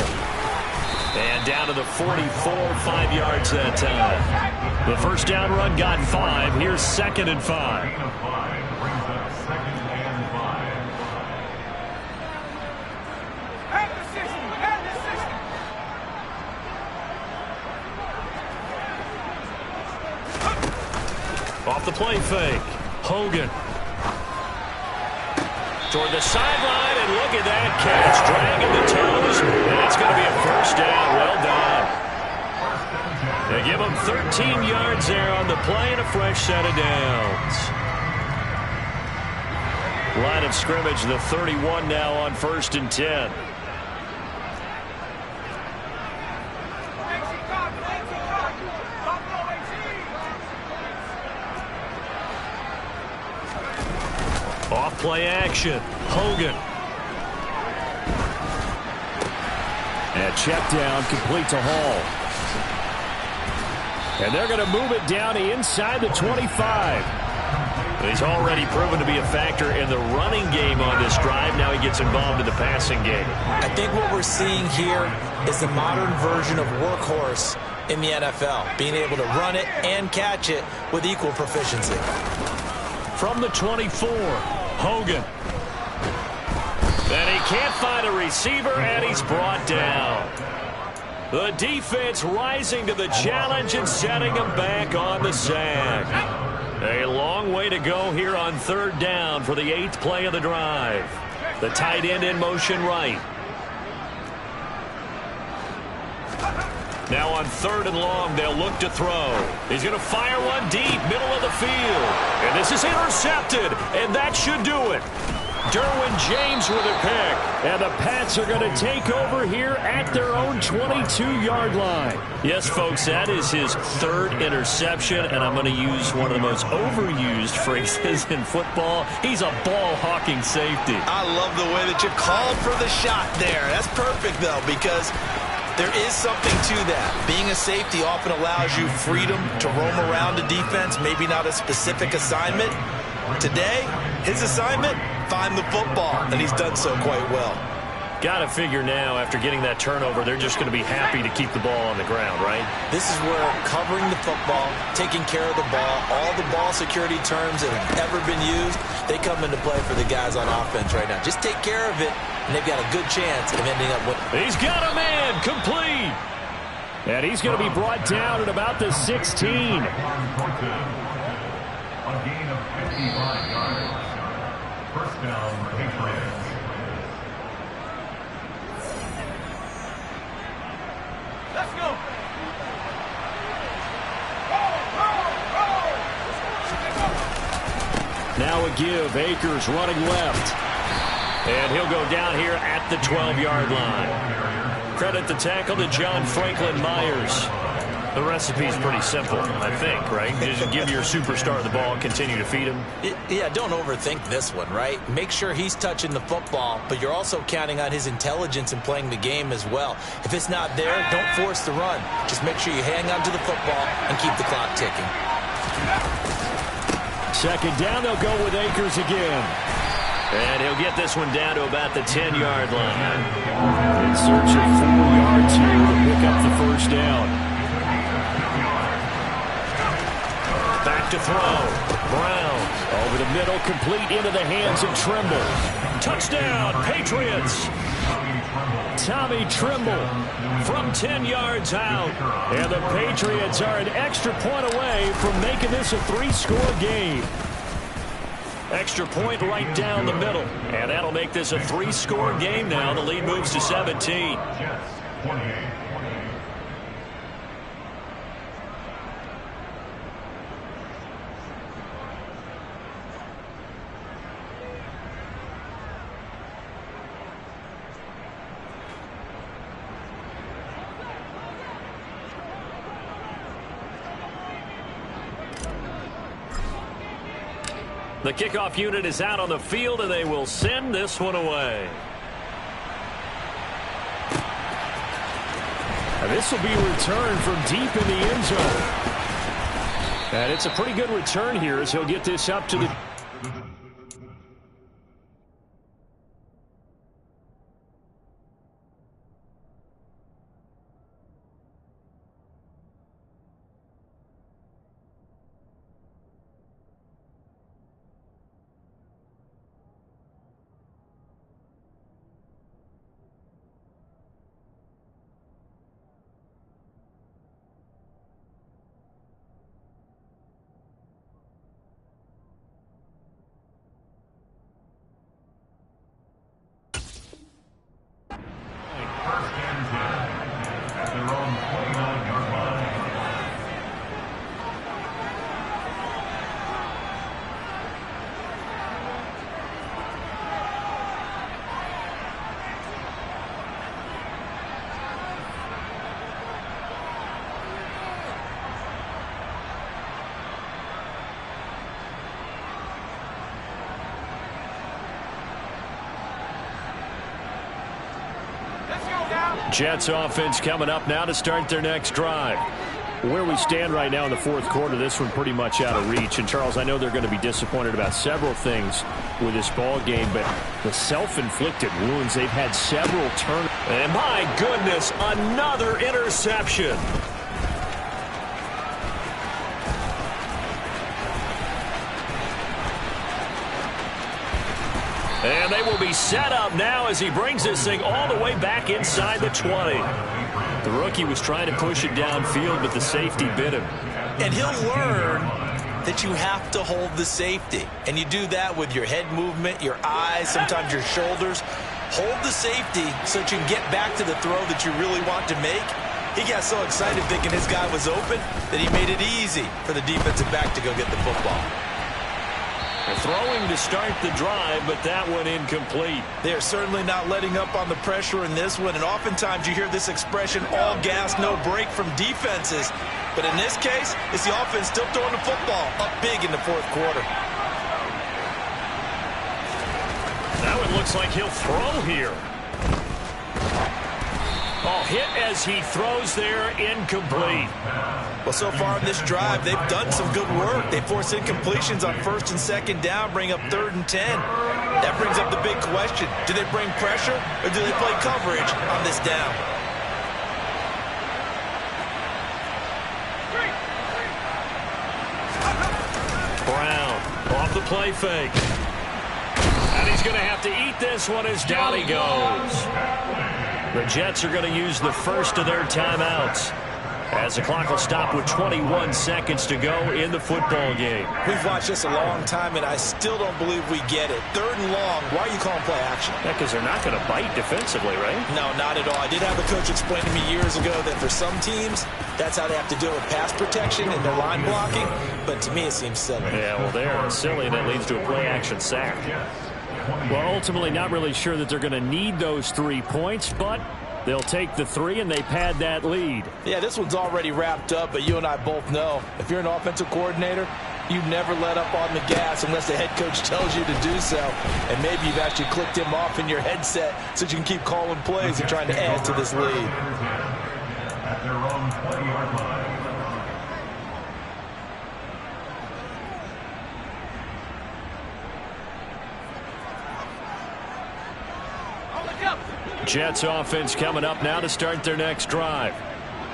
And down to the 44, 5 yards that time. The first down run got 5. Here's 2nd and 5. Off the play fake. Hogan. Toward the sideline, and look at that catch. Dragging the toes, and it's going to be a first down. Well done. They give him 13 yards there on the play and a fresh set of downs. Line of scrimmage, the 31 now on 1st and 10. Off play action. Hogan. And check down complete to Hall. And they're going to move it down inside the 25. He's already proven to be a factor in the running game on this drive. Now he gets involved in the passing game. I think what we're seeing here is a modern version of workhorse in the NFL, being able to run it and catch it with equal proficiency. From the 24, Hogan. And he can't find a receiver, and he's brought down. The defense rising to the challenge and setting him back on the sack. A long way to go here on 3rd down for the 8th play of the drive. The tight end in motion right. Now on 3rd and long, they'll look to throw. He's going to fire one deep, middle of the field. And this is intercepted, and that should do it. Derwin James with a pick. And the Pats are going to take over here at their own 22-yard line. Yes, folks, that is his 3rd interception, and I'm going to use one of the most overused phrases in football. He's a ball-hawking safety. I love the way that you called for the shot there. That's perfect, though, because there is something to that. Being a safety often allows you freedom to roam around the defense, maybe not a specific assignment. Today, his assignment, find the football, and he's done so quite well. Got to figure now, after getting that turnover, they're just going to be happy to keep the ball on the ground, right? This is where covering the football, taking care of the ball, all the ball security terms that have ever been used, they come into play for the guys on offense right now. Just take care of it, and they've got a good chance of ending up with. He's got a man, complete. And he's going to be brought down at about the 16. A gain of 55 yards. First down, Patriots. Let's go. Now a give. Akers running left. And he'll go down here at the 12-yard line. Credit the tackle to John Franklin Myers. The recipe's pretty simple, I think, right? Just give your superstar the ball and continue to feed him. Yeah, don't overthink this one, right? Make sure he's touching the football, but you're also counting on his intelligence in playing the game as well. If it's not there, don't force the run. Just make sure you hang on to the football and keep the clock ticking. 2nd down, they'll go with Akers again. And he'll get this one down to about the 10-yard line. In search of 4 yards here to pick up the first down. Back to throw. Brown over the middle, complete into the hands of Trimble. Touchdown, Patriots. Tommy Trimble from 10 yards out. And the Patriots are an extra point away from making this a 3-score game. Extra point right down the middle. And that'll make this a 3-score game now. The lead moves to 17. The kickoff unit is out on the field, and they will send this one away. And this will be returned from deep in the end zone. And it's a pretty good return here as he'll get this up to the... Jets offense coming up now to start their next drive. Where we stand right now in the fourth quarter, this one pretty much out of reach. And, Charles, I know they're going to be disappointed about several things with this ball game, but the self-inflicted wounds, they've had several turns. And, my goodness, another interception. And they will be set up now as he brings this thing all the way back inside the 20. The rookie was trying to push it downfield, but the safety bit him. And he'll learn that you have to hold the safety. And you do that with your head movement, your eyes, sometimes your shoulders. Hold the safety so that you can get back to the throw that you really want to make. He got so excited thinking his guy was open that he made it easy for the defensive back to go get the football. Throwing to start the drive, but that one incomplete. They're certainly not letting up on the pressure in this one, and oftentimes you hear this expression, all gas, no break from defenses. But in this case, it's the offense still throwing the football up big in the fourth quarter. Now it looks like he'll throw here. Oh, hit as he throws there, incomplete. Well, so far in this drive, they've done some good work. They force incompletions on first and second down, bring up 3rd and 10. That brings up the big question. Do they bring pressure or do they play coverage on this down? Brown off the play fake. And he's going to have to eat this one as down he goes. The Jets are going to use the first of their timeouts as the clock will stop with 21 seconds to go in the football game. We've watched this a long time, and I still don't believe we get it. 3rd and long. Why are you calling play action? Yeah, because they're not going to bite defensively, right? No, not at all. I did have a coach explain to me years ago that for some teams, that's how they have to deal with pass protection and their line blocking. But to me, it seems silly. Yeah, well, they're silly, and that leads to a play action sack. Well, ultimately not really sure that they're going to need those 3 points, but they'll take the 3 and they pad that lead. Yeah, this one's already wrapped up, but you and I both know if you're an offensive coordinator, you never let up on the gas unless the head coach tells you to do so. And maybe you've actually clicked him off in your headset so you can keep calling plays and trying to add to this lead. At their own 20-yard line. Jets offense coming up now to start their next drive.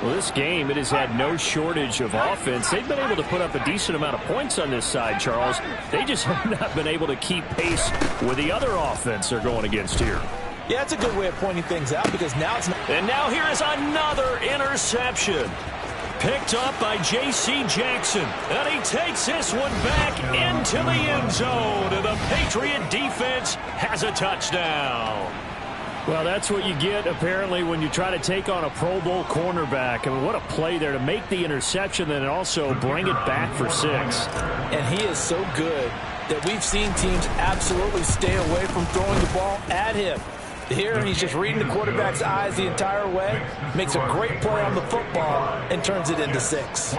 Well, this game, it has had no shortage of offense. They've been able to put up a decent amount of points on this side, Charles. They just have not been able to keep pace with the other offense they're going against here. Yeah, it's a good way of pointing things out because now it's not. And now here is another interception. Picked up by J.C. Jackson. And he takes this one back into the end zone. And the Patriot defense has a touchdown. Well, that's what you get, apparently, when you try to take on a Pro Bowl cornerback. I mean, what a play there to make the interception and also bring it back for 6. And he is so good that we've seen teams absolutely stay away from throwing the ball at him. Here, he's just reading the quarterback's eyes the entire way, makes a great play on the football, and turns it into 6.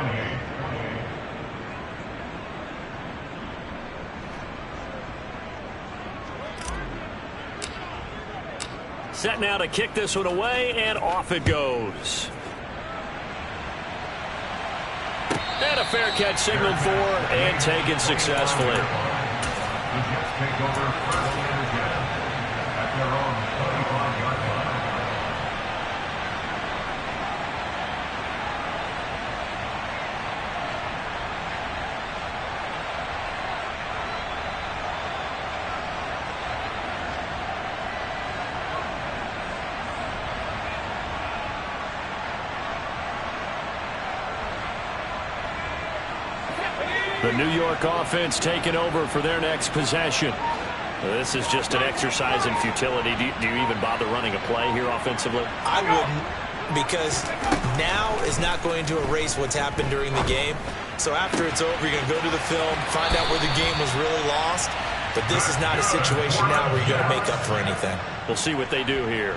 Set now to kick this one away, and off it goes. And a fair catch signaled for and taken successfully. The Jets take over first and 10 at their own 25-yard line. The New York offense taking over for their next possession. This is just an exercise in futility. Do you even bother running a play here offensively? I wouldn't, because now is not going to erase what's happened during the game. So after it's over, you're going to go to the film, find out where the game was really lost. But this is not a situation now where you're going to make up for anything. We'll see what they do here.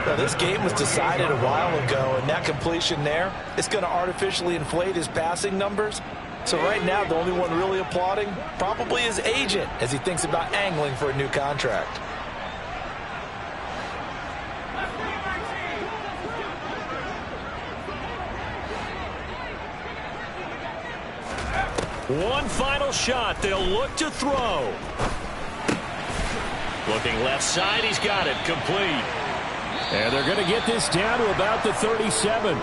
Now, this game was decided a while ago, and that completion there is going to artificially inflate his passing numbers. So right now, the only one really applauding probably his agent as he thinks about angling for a new contract. One final shot. They'll look to throw. Looking left side. He's got it. Complete. And they're going to get this down to about the 37.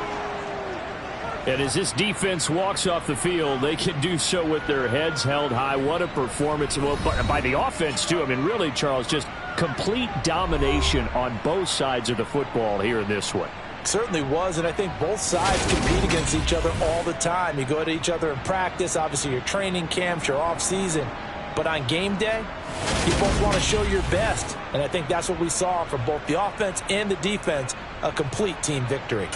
And as this defense walks off the field, they can do so with their heads held high. What a performance. Well, by the offense, too. I mean, really, Charles, just complete domination on both sides of the football here in this one. Certainly was, and I think both sides compete against each other all the time. You go at each other in practice, obviously your training camps, your off-season. But on game day, you both want to show your best. And I think that's what we saw from both the offense and the defense, a complete team victory.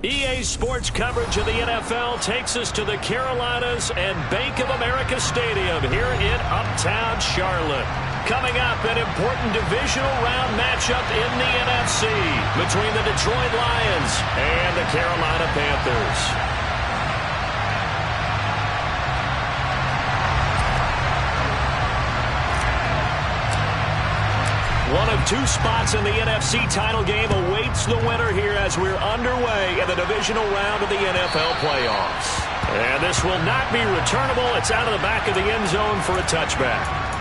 EA Sports coverage of the NFL takes us to the Carolinas and Bank of America Stadium here in Uptown Charlotte. Coming up, an important divisional round matchup in the NFC between the Detroit Lions and the Carolina Panthers. One of two spots in the NFC title game awaits the winner here as we're underway in the divisional round of the NFL playoffs. And this will not be returnable. It's out of the back of the end zone for a touchback.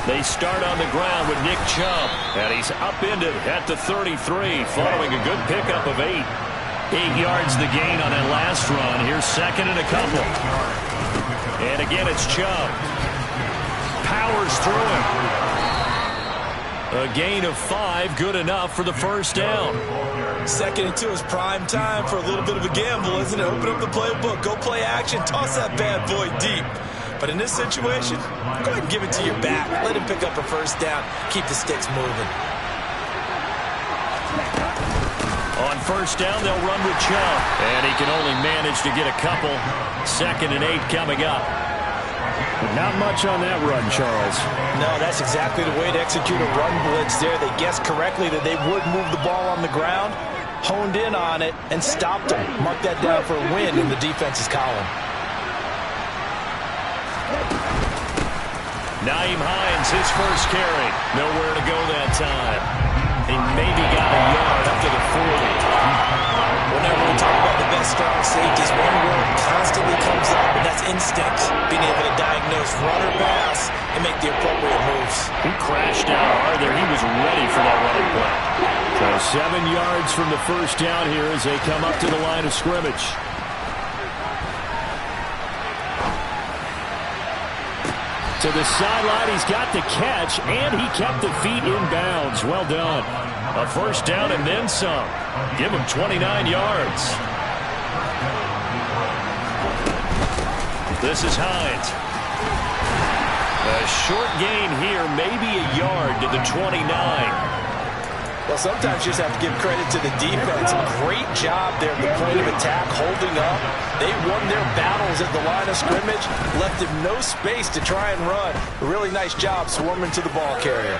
They start on the ground with Nick Chubb, and he's upended at the 33, following a good pickup of 8. 8 yards the gain on that last run. Here's second and a couple. And again, it's Chubb. Powers through him. A gain of 5, good enough for the first down. Second and 2 is prime time for a little bit of a gamble, isn't it? Open up the playbook, go play action, toss that bad boy deep. But in this situation, go ahead and give it to your back. Let him pick up a first down. Keep the sticks moving. On first down, they'll run with Chubb. And he can only manage to get a couple. Second and 8 coming up. Not much on that run, Charles. No, that's exactly the way to execute a run blitz there. They guessed correctly that they would move the ball on the ground, honed in on it, and stopped them. Mark that down for a win in the defense's column. Nyheim Hines, his first carry. Nowhere to go that time. He maybe got a yard up to the 40. Whenever we talk about the best strong safeties, one word constantly comes up, and that's instinct. Being able to diagnose run or pass and make the appropriate moves. He crashed out hard there. He was ready for that running play. So 7 yards from the first down here as they come up to the line of scrimmage. To the sideline, he's got the catch, and he kept the feet in bounds. Well done. A first down and then some. Give him 29 yards. This is Hines. A short gain here, maybe a yard to the 29. Well, sometimes you just have to give credit to the defense. A great job there at the point of attack, holding up. They won their battles at the line of scrimmage, left him no space to try and run. A really nice job swarming to the ball carrier.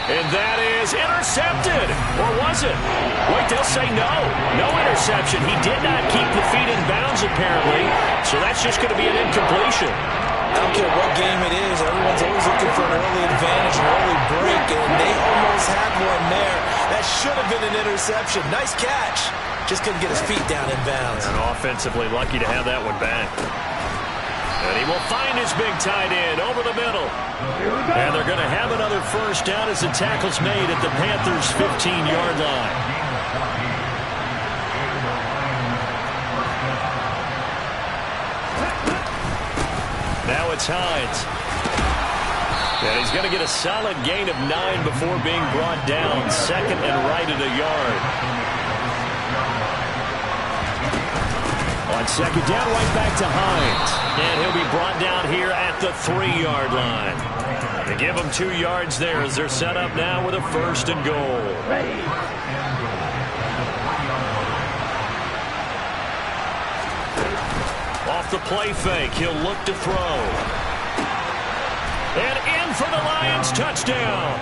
And that is intercepted. Or was it? Wait, they'll say no. No interception. He did not keep the feet in bounds, apparently. So that's just going to be an incompletion. I don't care what game it is, everyone's always looking for an early advantage, an early break, and they almost had one there. That should have been an interception. Nice catch. Just couldn't get his feet down in bounds. And offensively lucky to have that one back. And he will find his big tight end over the middle. And they're going to have another first down as the tackle's made at the Panthers' 15-yard line. Now it's Hines. And he's going to get a solid gain of 9 before being brought down. Second and right at a yard. On second down, right back to Hines. And he'll be brought down here at the 3-yard line. They give him 2 yards there as they're set up now with a first and goal. Off the play fake, he'll look to throw. And in for the Lions, touchdown.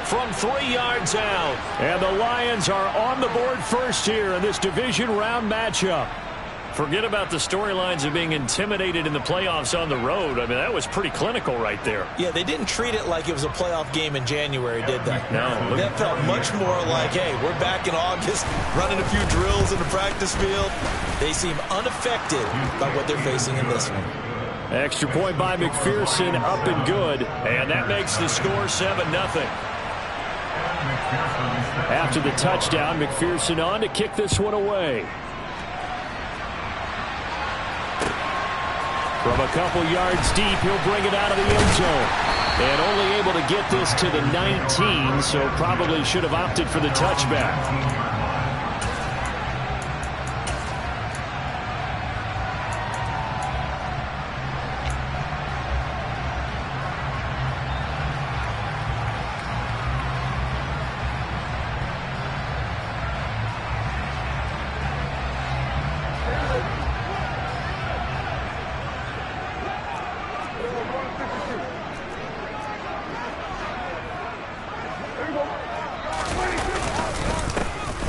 From 3 yards out. And the Lions are on the board first here in this division round matchup. Forget about the storylines of being intimidated in the playoffs on the road. I mean, that was pretty clinical right there. Yeah, they didn't treat it like it was a playoff game in January, did they? No. That felt much more like, hey, we're back in August, running a few drills in the practice field. They seem unaffected by what they're facing in this one. Extra point by McPherson, up and good. And that makes the score 7-0. After the touchdown, McPherson on to kick this one away. From a couple yards deep, he'll bring it out of the end zone. And only able to get this to the 19, so probably should have opted for the touchback.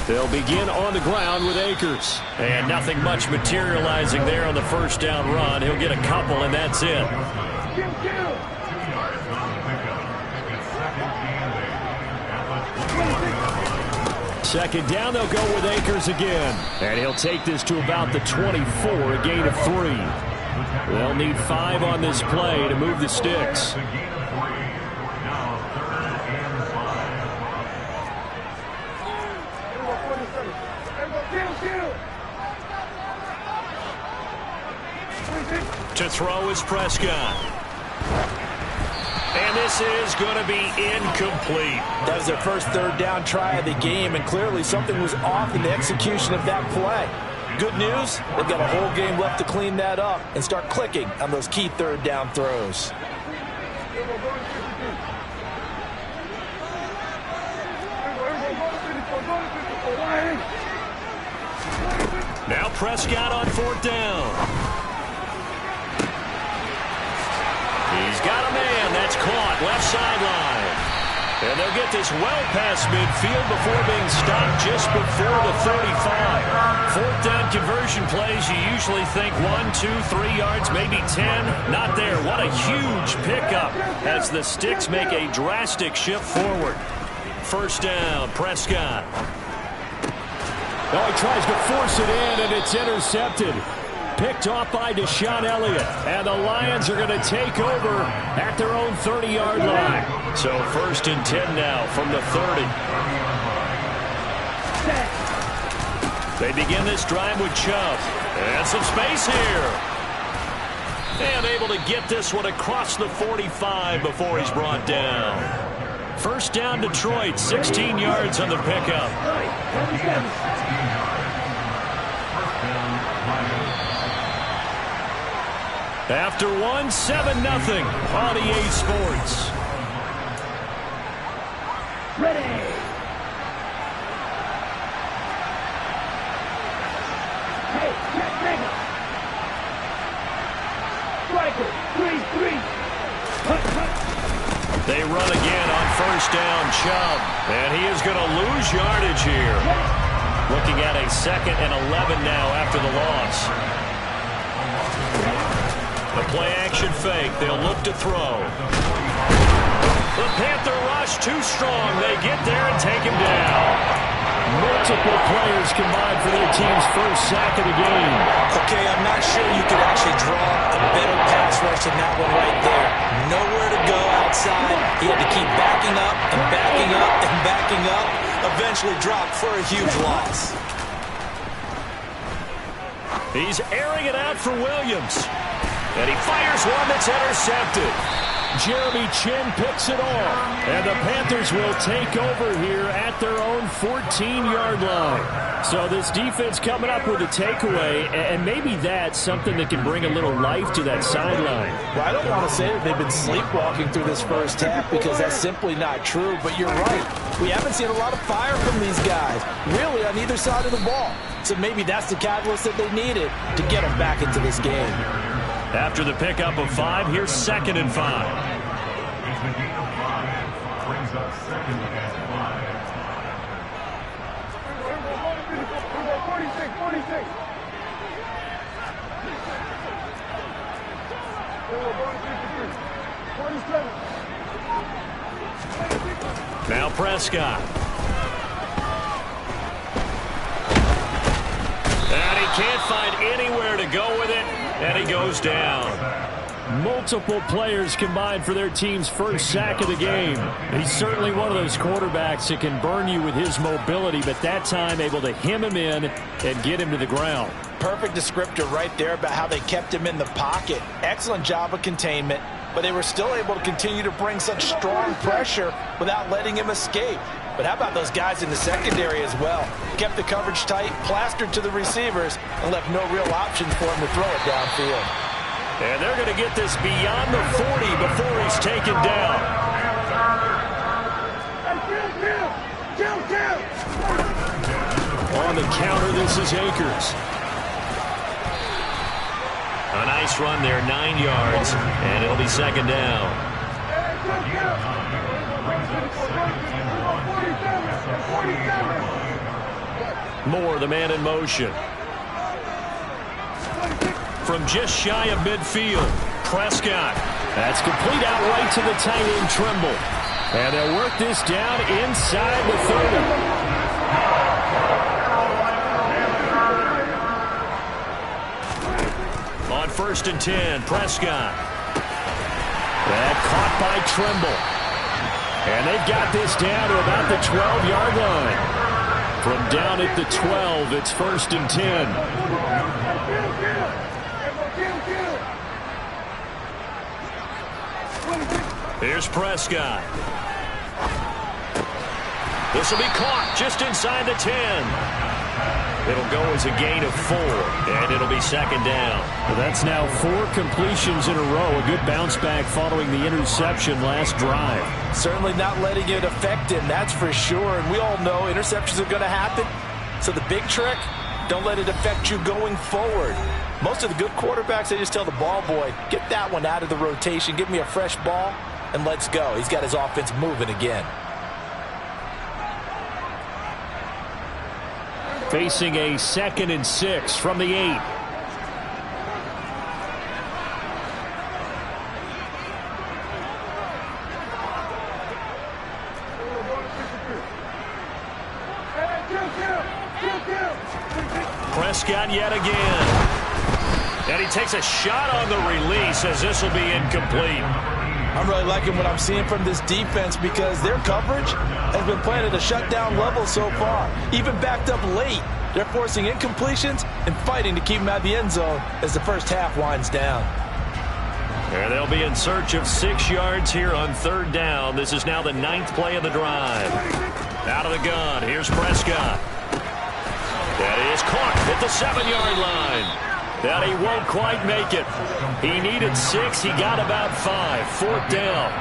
They'll begin on the ground with Akers. And nothing much materializing there on the first down run. He'll get a couple, and that's it. Second down, they'll go with Akers again. And he'll take this to about the 24, a gain of 3. They'll need 5 on this play to move the sticks. To throw is Prescott. And this is going to be incomplete. That was their first third down try of the game, and clearly something was off in the execution of that play. Good news, they've got a whole game left to clean that up and start clicking on those key third down throws. Now Prescott on fourth down. He's got a man. That's caught left sideline. And they'll get this well past midfield before being stopped just before the 35. Fourth down conversion plays, you usually think 1, 2, 3 yards, maybe 10. Not there. What a huge pickup as the sticks make a drastic shift forward. First down, Prescott. Oh, he tries to force it in, and it's intercepted. Picked off by Deshaun Elliott. And the Lions are going to take over at their own 30-yard line. So first and 10 now from the 30. They begin this drive with Chubb. And some space here. And able to get this one across the 45 before he's brought down. First down, Detroit. 16 yards on the pickup. After 1, 7-0 on EA Sports. Ready. Hey, check. Striker, 3-3. They run again on first down, Chubb. And he is going to lose yardage here. Looking at a 2nd and 11 now after the loss. The play-action fake. They'll look to throw. The Panther rush too strong. They get there and take him down. Multiple players combined for their team's first sack of the game. Okay, I'm not sure you could actually draw a better pass rush than that one right there. Nowhere to go outside. He had to keep backing up and backing up and backing up. Eventually dropped for a huge loss. He's airing it out for Williams. And he fires one that's intercepted. Jeremy Chinn picks it off. And the Panthers will take over here at their own 14-yard line. So this defense coming up with a takeaway, and maybe that's something that can bring a little life to that sideline. Well, I don't want to say that they've been sleepwalking through this first half because that's simply not true, but you're right. We haven't seen a lot of fire from these guys, really on either side of the ball. So maybe that's the catalyst that they needed to get them back into this game. After the pickup of 5, here's 2nd and 5. It's the gain of 5. Brings up 2nd and 46. Now Prescott. And he can't find anywhere to go with it. And he goes down. Multiple players combined for their team's first sack of the game. He's certainly one of those quarterbacks that can burn you with his mobility, but that time able to hem him in and get him to the ground. Perfect descriptor right there about how they kept him in the pocket. Excellent job of containment. but they were still able to continue to bring such strong pressure without letting him escape. But how about those guys in the secondary as well? Kept the coverage tight, plastered to the receivers, and left no real options for him to throw it downfield. And they're going to get this beyond the 40 before he's taken down. On the counter, this is Akers. A nice run there, 9 yards, and it'll be second down. Moore, the man in motion. From just shy of midfield, Prescott. That's complete out right to the tight end, Trimble. And they'll work this down inside the 30. On 1st and 10, Prescott. That caught by Trimble. And they've got this down to about the 12-yard line. From down at the 12, it's 1st and 10. Here's Prescott. This will be caught just inside the 10. It'll go as a gain of 4, and it'll be second down. Well, that's now 4 completions in a row. A good bounce back following the interception last drive. Certainly not letting it affect him, that's for sure. And we all know interceptions are going to happen. So the big trick, don't let it affect you going forward. Most of the good quarterbacks, they just tell the ball boy, get that one out of the rotation, give me a fresh ball, and let's go. He's got his offense moving again. Facing a 2nd and 6 from the 8. Prescott yet again. And he takes a shot on the release as this will be incomplete. I'm really liking what I'm seeing from this defense because their coverage has been playing at a shutdown level so far. Even backed up late, they're forcing incompletions and fighting to keep them out of the end zone as the first half winds down. And they'll be in search of 6 yards here on 3rd down. This is now the 9th play of the drive. Out of the gun, here's Prescott. That is caught at the 7-yard line. That he won't quite make it. He needed 6. He got about 5. 4th down.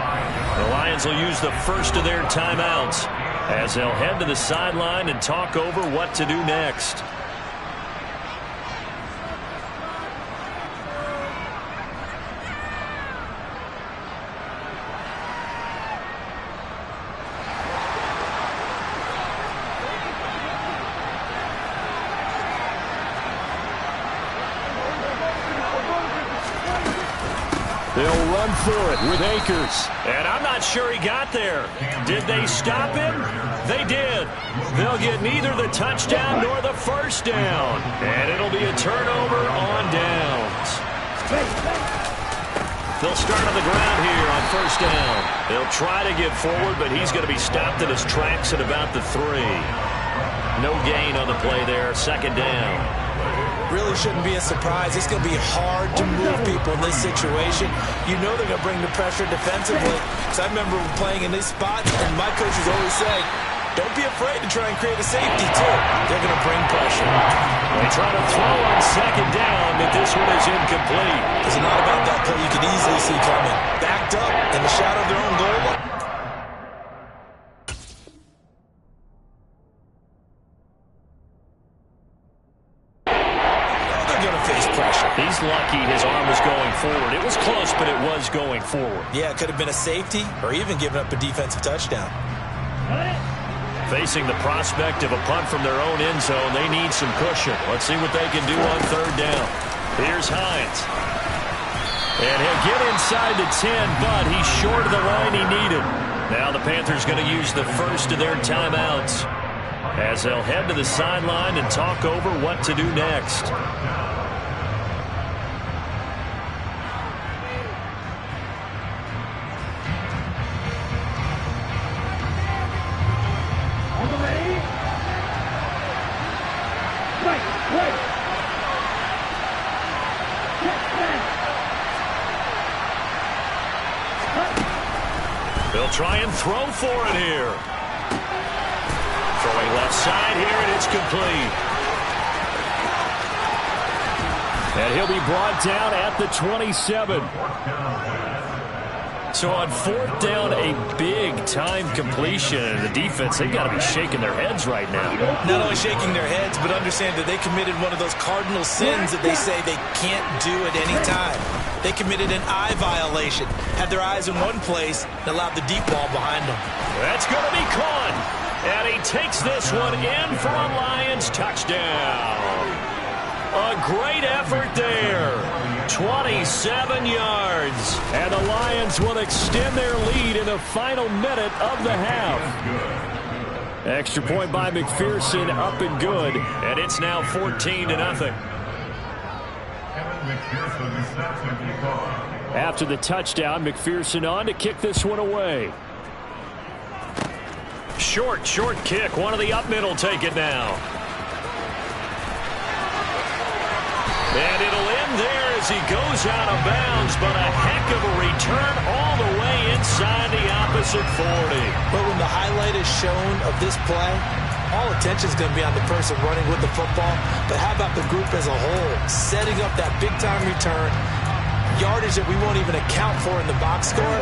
The Lions will use the first of their timeouts as they'll head to the sideline and talk over what to do next. They'll run for it with Akers. And I'm not sure he got there. Did they stop him? They did. They'll get neither the touchdown nor the first down. And it'll be a turnover on downs. They'll start on the ground here on 1st down. They'll try to get forward, but he's going to be stopped in his tracks at about the 3. No gain on the play there. 2nd down. Really shouldn't be a surprise. It's going to be hard to move people in this situation. You know they're going to bring the pressure defensively. Because I remember playing in these spots, and my coaches always say, don't be afraid to try and create a safety, too. They're going to bring pressure. They try to throw on 2nd down, but this one is incomplete. There's a lot about that play you can easily see coming. Backed up in the shadow of their own goal line. He's lucky his arm was going forward. It was close, but it was going forward. Yeah, it could have been a safety or even given up a defensive touchdown. Facing the prospect of a punt from their own end zone, they need some cushion. Let's see what they can do on 3rd down. Here's Hines. And he'll get inside the 10, but he's short of the line he needed. Now the Panthers going to use the first of their timeouts as they'll head to the sideline and talk over what to do next. try and throw for it here. Throwing left side here, and it's complete. And he'll be brought down at the 27. So on fourth down, a big-time completion. And the defense, they've got to be shaking their heads right now. Not only shaking their heads, but understand that they committed one of those cardinal sins that they say they can't do at any time. They committed an eye violation, had their eyes in one place, and allowed the deep ball behind them. That's going to be caught. And he takes this one in for a Lions touchdown. A great effort there. 27 yards. And the Lions will extend their lead in the final minute of the half. Extra point by McPherson, up and good. And it's now 14-0. After the touchdown, McPherson on to kick this one away. Short kick. One of the up middle take it now. And it'll end there as he goes out of bounds, but a heck of a return all the way inside the opposite 40. But when the highlight is shown of this play, all attention is going to be on the person running with the football. But how about the group as a whole, setting up that big-time return, yardage that we won't even account for in the box score,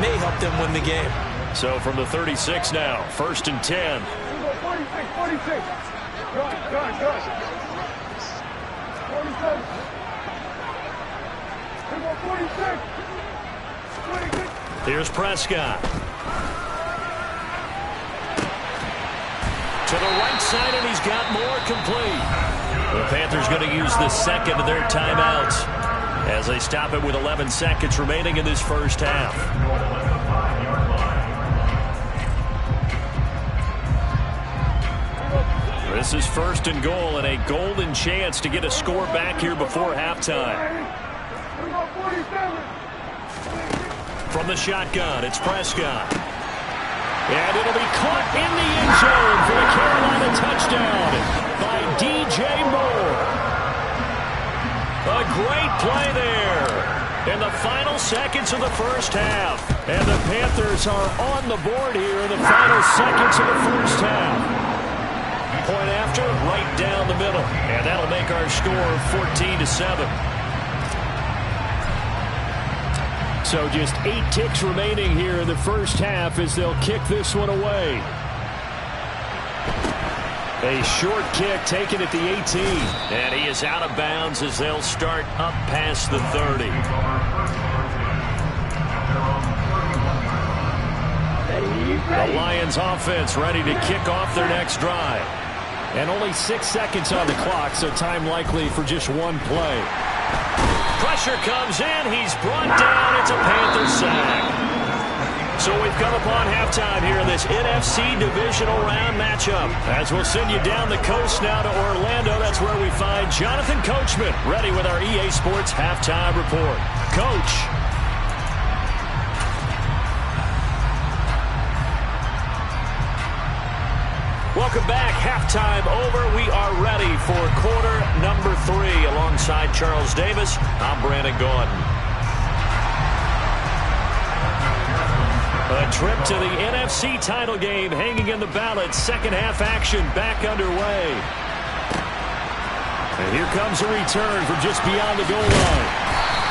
may help them win the game. So from the 36 now, 1st and 10. 46. Good. 47. 46. Here's Prescott. To the right side, and he's got more complete. The Panthers going to use the second of their timeouts as they stop it with 11 seconds remaining in this first half. This is 1st and goal and a golden chance to get a score back here before halftime. From the shotgun, it's Prescott. And it'll be caught in the end zone for the Carolina touchdown by DJ Moore. A great play there in the final seconds of the first half. And the Panthers are on the board here in the final seconds of the first half. Point after, right down the middle. And that'll make our score 14-7. So just 8 ticks remaining here in the first half as they'll kick this one away. A short kick taken at the 18. And he is out of bounds as they'll start up past the 30. The Lions offense ready to kick off their next drive. And only 6 seconds on the clock, so time likely for just one play. Pressure comes in. He's brought down. It's a Panther sack. So we've come upon halftime here in this NFC divisional round matchup. As we'll send you down the coast now to Orlando, that's where we find Jonathan Coachman ready with our EA Sports halftime report. Coach. Welcome back. Halftime over. We are ready for quarter number 3. Alongside Charles Davis, I'm Brandon Gaudin. A trip to the NFC title game hanging in the balance. Second half action back underway. And here comes a return from just beyond the goal line.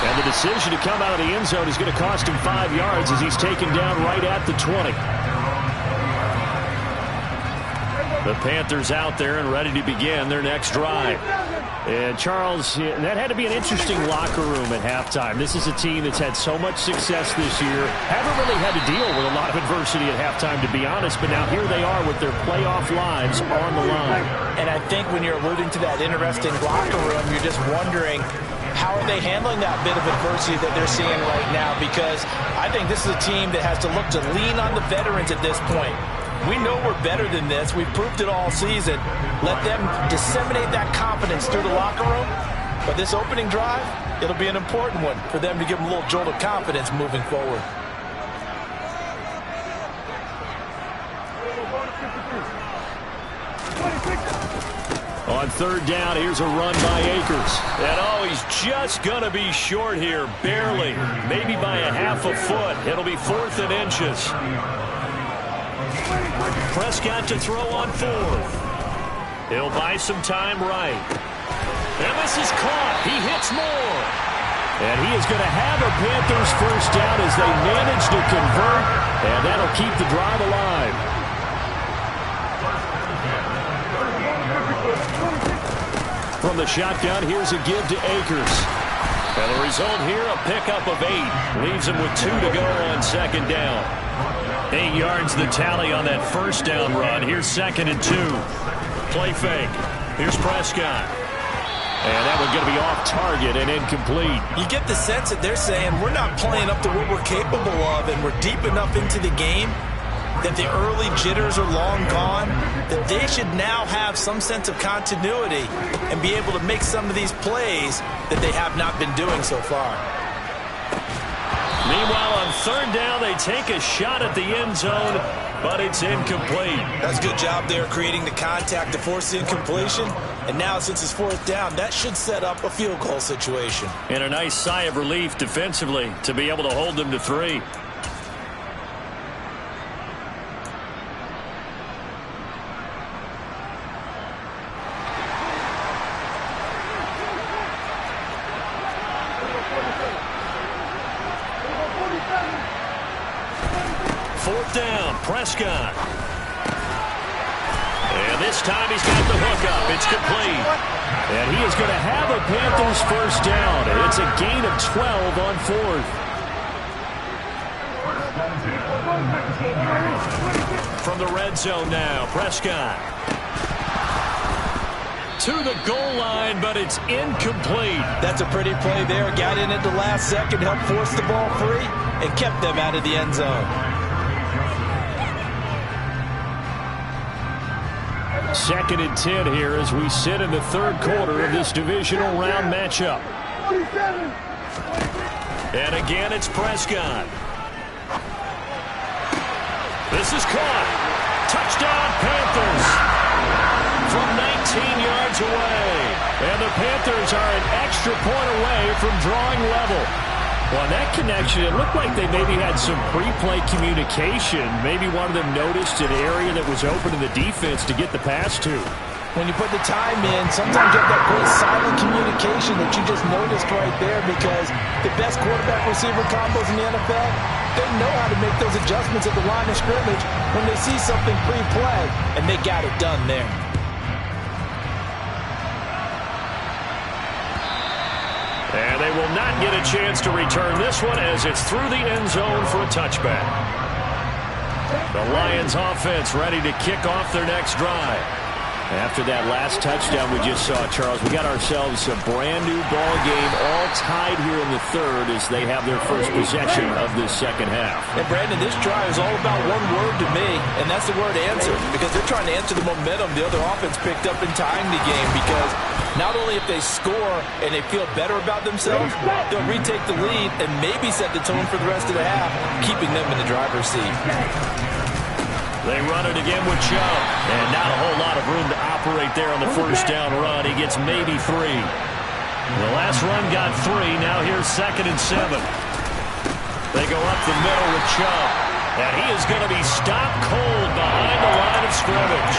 And the decision to come out of the end zone is going to cost him 5 yards as he's taken down right at the 20. The Panthers out there and ready to begin their next drive. And Charles, that had to be an interesting locker room at halftime. This is a team that's had so much success this year. Haven't really had to deal with a lot of adversity at halftime, to be honest. But now here they are with their playoff lives on the line. And I think when you're alluding to that interesting locker room, you're just wondering, how are they handling that bit of adversity that they're seeing right now? Because I think this is a team that has to look to lean on the veterans at this point. We know we're better than this. We've proved it all season. Let them disseminate that confidence through the locker room. But this opening drive, it'll be an important one for them to give them a little jolt of confidence moving forward. On third down, here's a run by Akers. And oh, he's just going to be short here, barely. Maybe by a half a foot. It'll be 4th and inches. Prescott to throw on 4th. He'll buy some time right. And this is caught. He hits more. And he is going to have a Panthers first down as they manage to convert. And that'll keep the drive alive. From the shotgun, here's a give to Akers. And the result here, a pickup of 8. Leaves him with 2 to go on second down. 8 yards the tally on that first down run. Here's 2nd and 2. Play fake. Here's Prescott. And that one's going to be off target and incomplete. You get the sense that they're saying we're not playing up to what we're capable of, and we're deep enough into the game that the early jitters are long gone, that they should now have some sense of continuity and be able to make some of these plays that they have not been doing so far. Meanwhile, on third down, they take a shot at the end zone, but it's incomplete. That's a good job there creating the contact to force the incompletion. And now, since it's 4th down, that should set up a field goal situation. And a nice sigh of relief defensively to be able to hold them to 3. Fourth down, Prescott. And this time he's got the hookup. It's complete. And he is going to have a Panthers first down. And it's a gain of 12 on 4th. From the red zone now, Prescott. To the goal line, but it's incomplete. That's a pretty play there. Got in at the last second, helped force the ball free, and kept them out of the end zone. 2nd and 10 here as we sit in the third quarter of this divisional round matchup. And again, it's Prescott. This is caught. Touchdown, Panthers. From 19 yards away. And the Panthers are an extra point away from drawing level. Well, that connection, it looked like they maybe had some pre-play communication. Maybe one of them noticed an area that was open to the defense to get the pass to. When you put the time in, sometimes you have that great silent communication that you just noticed right there, because the best quarterback-receiver combos in the NFL, they know how to make those adjustments at the line of scrimmage when they see something pre-play, and they got it done there. And they will not get a chance to return this one as it's through the end zone for a touchback. The Lions offense ready to kick off their next drive. After that last touchdown we just saw, Charles, we got ourselves a brand new ball game, all tied here in the third as they have their first possession of this second half. And Brandon, this drive is all about one word to me, and that's the word answer, because they're trying to answer the momentum the other offense picked up in tying the game, because not only if they score and they feel better about themselves, they'll retake the lead and maybe set the tone for the rest of the half, keeping them in the driver's seat. They run it again with Chubb. And not a whole lot of room to operate there on the first down run. He gets maybe 3. The last run got 3. Now here's 2nd and 7. They go up the middle with Chubb. And he is going to be stopped cold behind the line of scrimmage.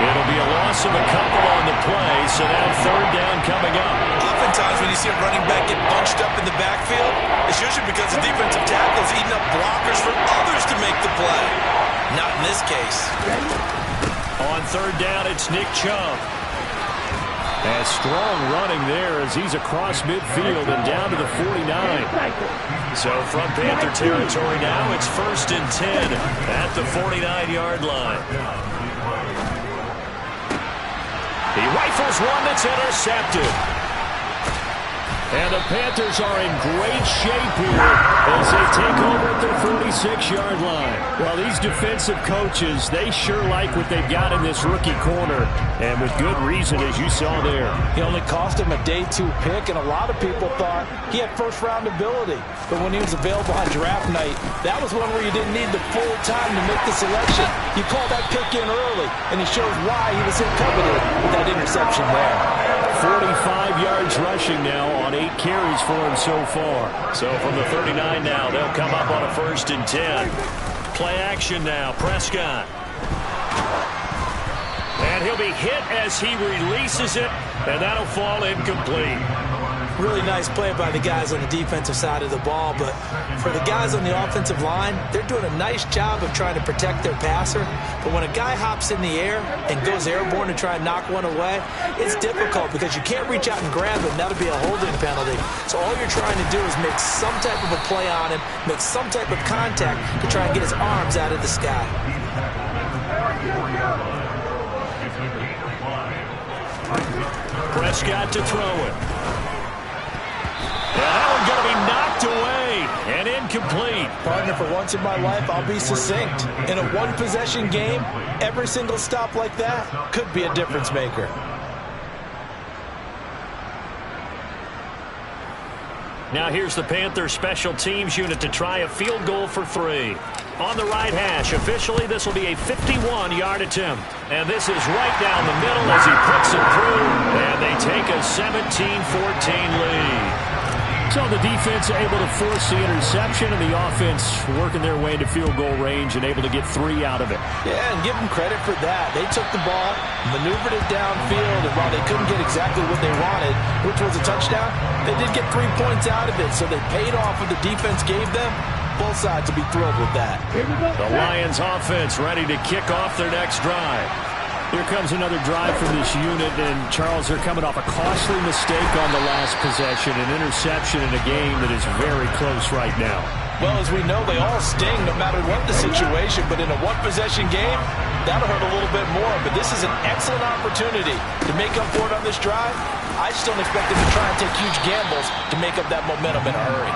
It'll be a loss of a couple on the play. So now third down coming up. Oftentimes when you see a running back get bunched up in the backfield, it's usually because the defensive tackle is eating up blockers for others to make the play. Not in this case. On third down, it's Nick Chubb. And strong running there as he's across midfield and down to the 49. So from Panther territory now, it's 1st and 10 at the 49-yard line. He rifles one that's intercepted. And the Panthers are in great shape here as they take over at their 46-yard line. Well, these defensive coaches, they sure like what they've got in this rookie corner, and with good reason, as you saw there. He only cost him a day 2 pick, and a lot of people thought he had first-round ability. But when he was available on draft night, that was one where you didn't need the full time to make the selection. You called that pick in early, and he shows why he was so coveted with that interception. reception there. 45 yards rushing now on 8 carries for him so far. So from the 39 now, they'll come up on a 1st and 10. Play action now, Prescott. And he'll be hit as he releases it, and that'll fall incomplete. Really nice play by the guys on the defensive side of the ball, but for the guys on the offensive line, they're doing a nice job of trying to protect their passer. But when a guy hops in the air and goes airborne to try and knock one away, it's difficult because you can't reach out and grab him. That'll be a holding penalty. So all you're trying to do is make some type of a play on him, make some type of contact to try and get his arms out of the sky. Prescott to throw it. And that one going to be knocked away and incomplete. Partner, for once in my life, I'll be succinct. In a one-possession game, every single stop like that could be a difference maker. Now here's the Panthers special teams unit to try a field goal for 3. On the right hash, officially this will be a 51-yard attempt. And this is right down the middle as he puts it through. And they take a 17-14 lead. So the defense able to force the interception, and the offense working their way into field goal range and able to get 3 out of it. Yeah, and give them credit for that. They took the ball, maneuvered it downfield, and while they couldn't get exactly what they wanted, which was a touchdown, they did get 3 points out of it, so they paid off what the defense gave them. Both sides will be thrilled with that. The Lions offense ready to kick off their next drive. Here comes another drive from this unit, and Charles, they're coming off a costly mistake on the last possession, an interception in a game that is very close right now. Well, as we know, they all sting no matter what the situation, but in a one-possession game, that'll hurt a little bit more. But this is an excellent opportunity to make up for it on this drive. I just don't expect them to try and take huge gambles to make up that momentum in a hurry.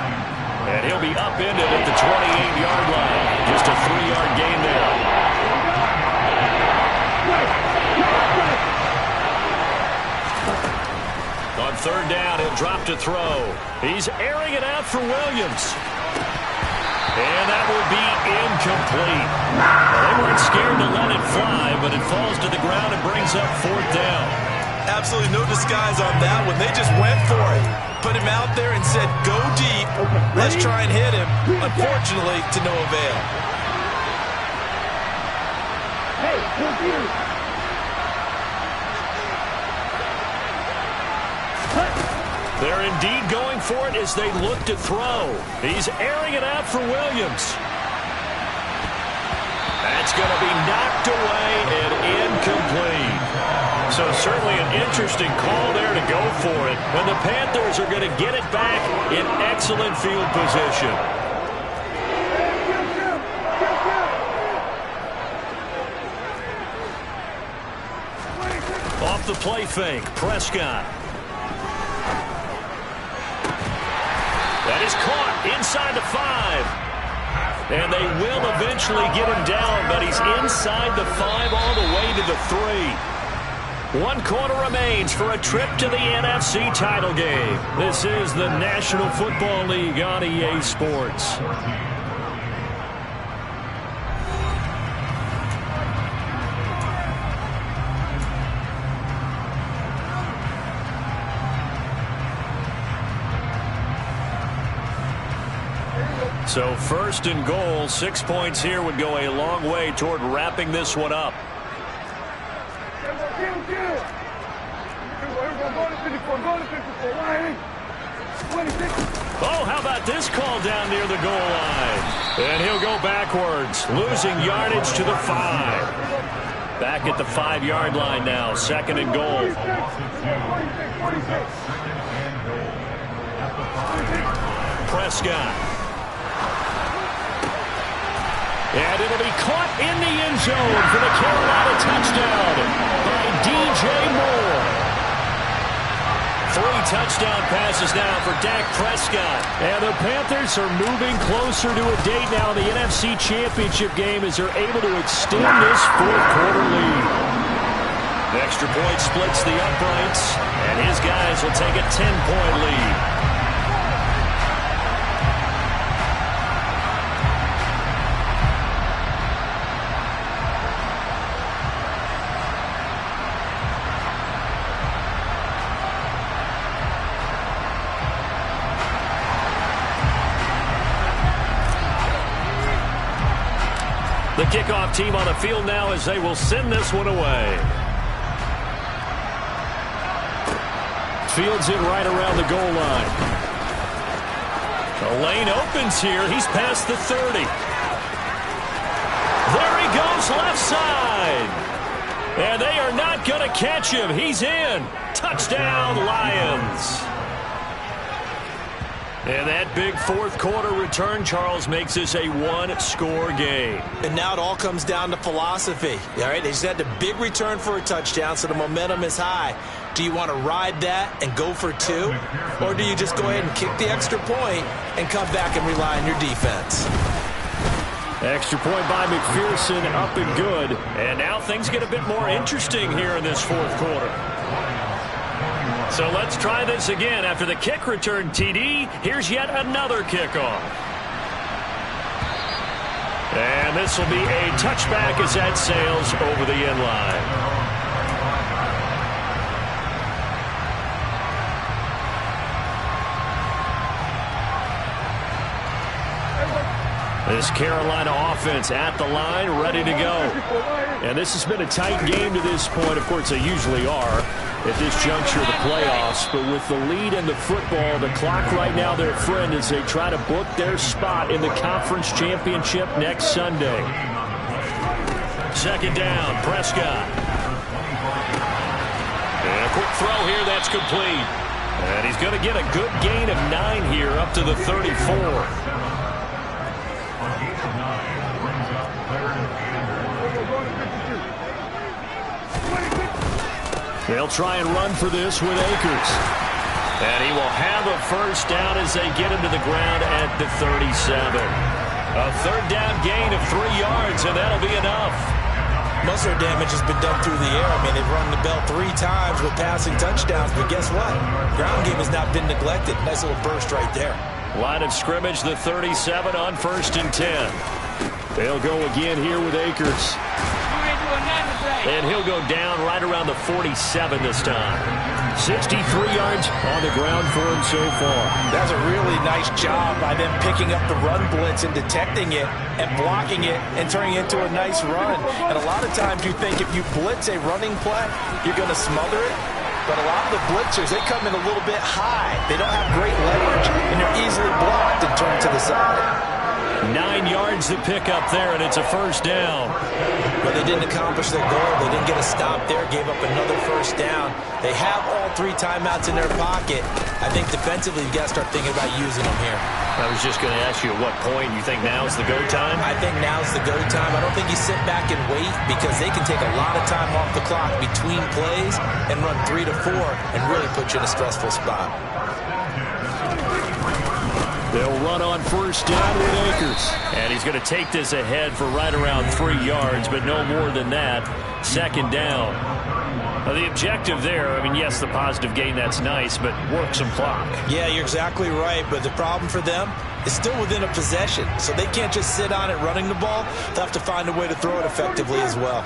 And he'll be upended at the 28-yard line. Just a 3-yard gain there. On 3rd down, he'll drop to throw. He's airing it out for Williams. And that will be incomplete. Well, they weren't scared to let it fly, but it falls to the ground and brings up 4th down. Absolutely no disguise on that one. They just went for it. Put him out there and said, go deep. Let's try and hit him. Unfortunately, to no avail. Hey, look here. They're indeed going for it as they look to throw. He's airing it out for Williams. That's going to be knocked away and incomplete. So certainly an interesting call there to go for it when the Panthers are going to get it back in excellent field position. Off the play fake, Prescott. That is caught inside the 5. And they will eventually get him down, but he's inside the 5 all the way to the 3. 1 quarter remains for a trip to the NFC title game. This is the National Football League on EA Sports. So 1st and goal, 6 points here would go a long way toward wrapping this one up. Oh, how about this call down near the goal line? And he'll go backwards, losing yardage to the 5. Back at the 5-yard line now, 2nd and goal. Prescott. And it'll be caught in the end zone for the Carolina touchdown by DJ Moore. 3 touchdown passes now for Dak Prescott. And the Panthers are moving closer to a date now in the NFC Championship game as they're able to extend this 4th quarter lead. The extra point splits the uprights, and his guys will take a 10-point lead. kickoff team on the field now as they will send this one away. Fields it right around the goal line. The lane opens here. He's past the 30. There he goes, left side. And they are not going to catch him. He's in. Touchdown, Lions. And that big fourth quarter return, Charles, makes this a one-score game. And now it all comes down to philosophy. All right, they just had a big return for a touchdown, so the momentum is high. Do you want to ride that and go for two? Or do you just go ahead and kick the extra point and come back and rely on your defense? Extra point by McPherson, up and good. And now things get a bit more interesting here in this fourth quarter. So let's try this again. After the kick return, TD, here's yet another kickoff. And this will be a touchback as that sails over the end line. This Carolina offense at the line, ready to go. And this has been a tight game to this point. Of course, they usually are at this juncture of the playoffs. But with the lead in the football, the clock right now, their friend, as they try to book their spot in the conference championship next Sunday. Second down, Prescott. And a quick throw here, that's complete. And he's going to get a good gain of 9 here, up to the 34. They'll try and run for this with Akers. And he will have a first down as they get him to the ground at the 37. A third down gain of 3 yards, and that'll be enough. Most of their damage has been done through the air. I mean, they've rung the bell 3 times with passing touchdowns, but guess what? Ground game has not been neglected. Nice little burst right there. Line of scrimmage, the 37 on 1st and 10. They'll go again here with Akers. And he'll go down right around the 47 this time. 63 yards on the ground for him so far. That's a really nice job by them picking up the run blitz and detecting it and blocking it and turning it into a nice run. And a lot of times you think if you blitz a running play, you're going to smother it. But a lot of the blitzers, they come in a little bit high. They don't have great leverage, and they're easily blocked and turned to the side. 9 yards to pick up there, and it's a first down. But they didn't accomplish their goal. They didn't get a stop there, gave up another first down. They have all 3 timeouts in their pocket. I think defensively, you've got to start thinking about using them here. I was just going to ask you at what point you think now's the go time? I think now's the go time. I don't think you sit back and wait because they can take a lot of time off the clock between plays and run 3 to 4 and really put you in a stressful spot. They'll run on first down with Akers. And he's going to take this ahead for right around 3 yards, but no more than that. Second down. Now the objective there, I mean, yes, the positive gain, that's nice, but work some clock. Yeah, you're exactly right, but the problem for them is still within a possession, so they can't just sit on it running the ball. They'll have to find a way to throw it effectively as well.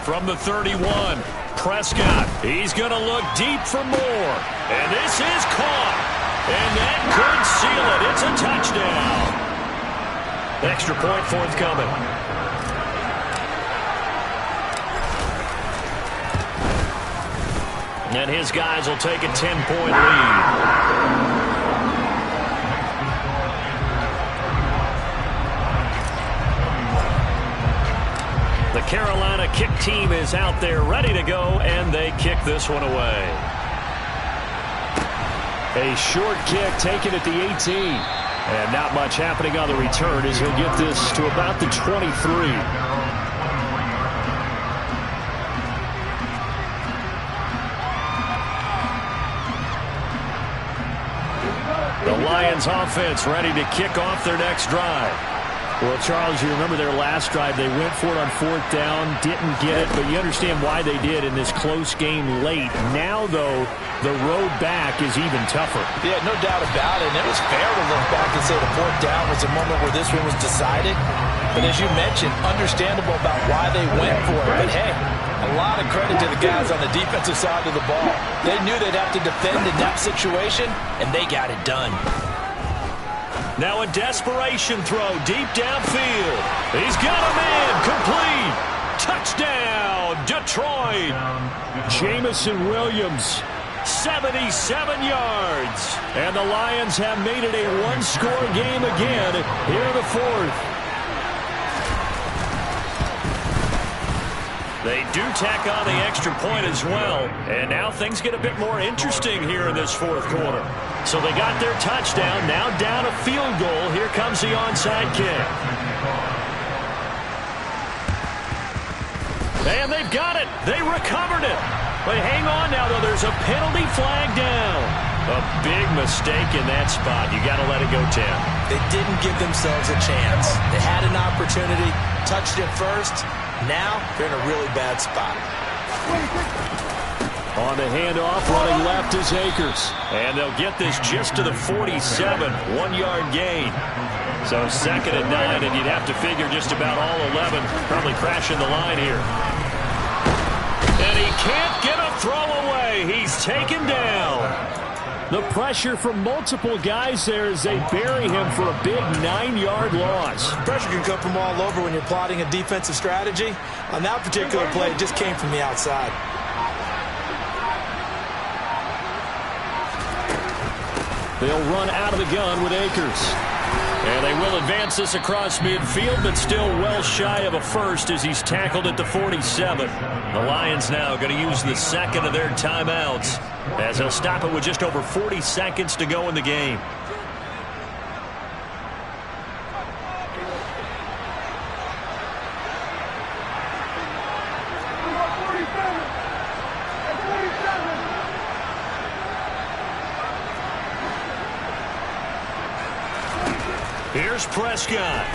From the 31, Prescott. He's going to look deep for more. And this is caught. And that could seal it. It's a touchdown. Extra point forthcoming. And his guys will take a 10-point lead. The Carolina kick team is out there ready to go, and they kick this one away. A short kick taken at the 18. And not much happening on the return as he'll get this to about the 23. The Lions offense ready to kick off their next drive. Well, Charles, you remember their last drive. They went for it on 4th down, didn't get it, but you understand why they did in this close game late. Now, though, the road back is even tougher. Yeah, no doubt about it. And it was fair to look back and say the 4th down was the moment where this one was decided. But as you mentioned, understandable about why they went for it. But, hey, a lot of credit to the guys on the defensive side of the ball. They knew they'd have to defend in that situation, and they got it done. Now a desperation throw deep downfield. He's got a man. Complete. Touchdown, Detroit. Jameson Williams, 77 yards. And the Lions have made it a one-score game again here in the fourth. They do tack on the extra point as well. And now things get a bit more interesting here in this fourth quarter. So they got their touchdown. Now down a field goal. Here comes the onside kick. And they've got it. They recovered it. But hang on now, though. There's a penalty flag down. A big mistake in that spot. You got to let it go, Tim. They didn't give themselves a chance. They had an opportunity, touched it first. Now they're in a really bad spot. On the handoff, running left is Akers. And they'll get this just to the 47, 1-yard gain. So 2nd and 9, and you'd have to figure just about all 11 probably crashing the line here. And he can't get a throw away. He's taken down. The pressure from multiple guys there as they bury him for a big 9-yard loss. Pressure can come from all over when you're plotting a defensive strategy. On that particular play, it just came from the outside. They'll run out of the gun with Akers. And they will advance this across midfield, but still well shy of a first as he's tackled at the 47. The Lions now going to use the second of their timeouts as they'll stop it with just over 40 seconds to go in the game. Here's Prescott.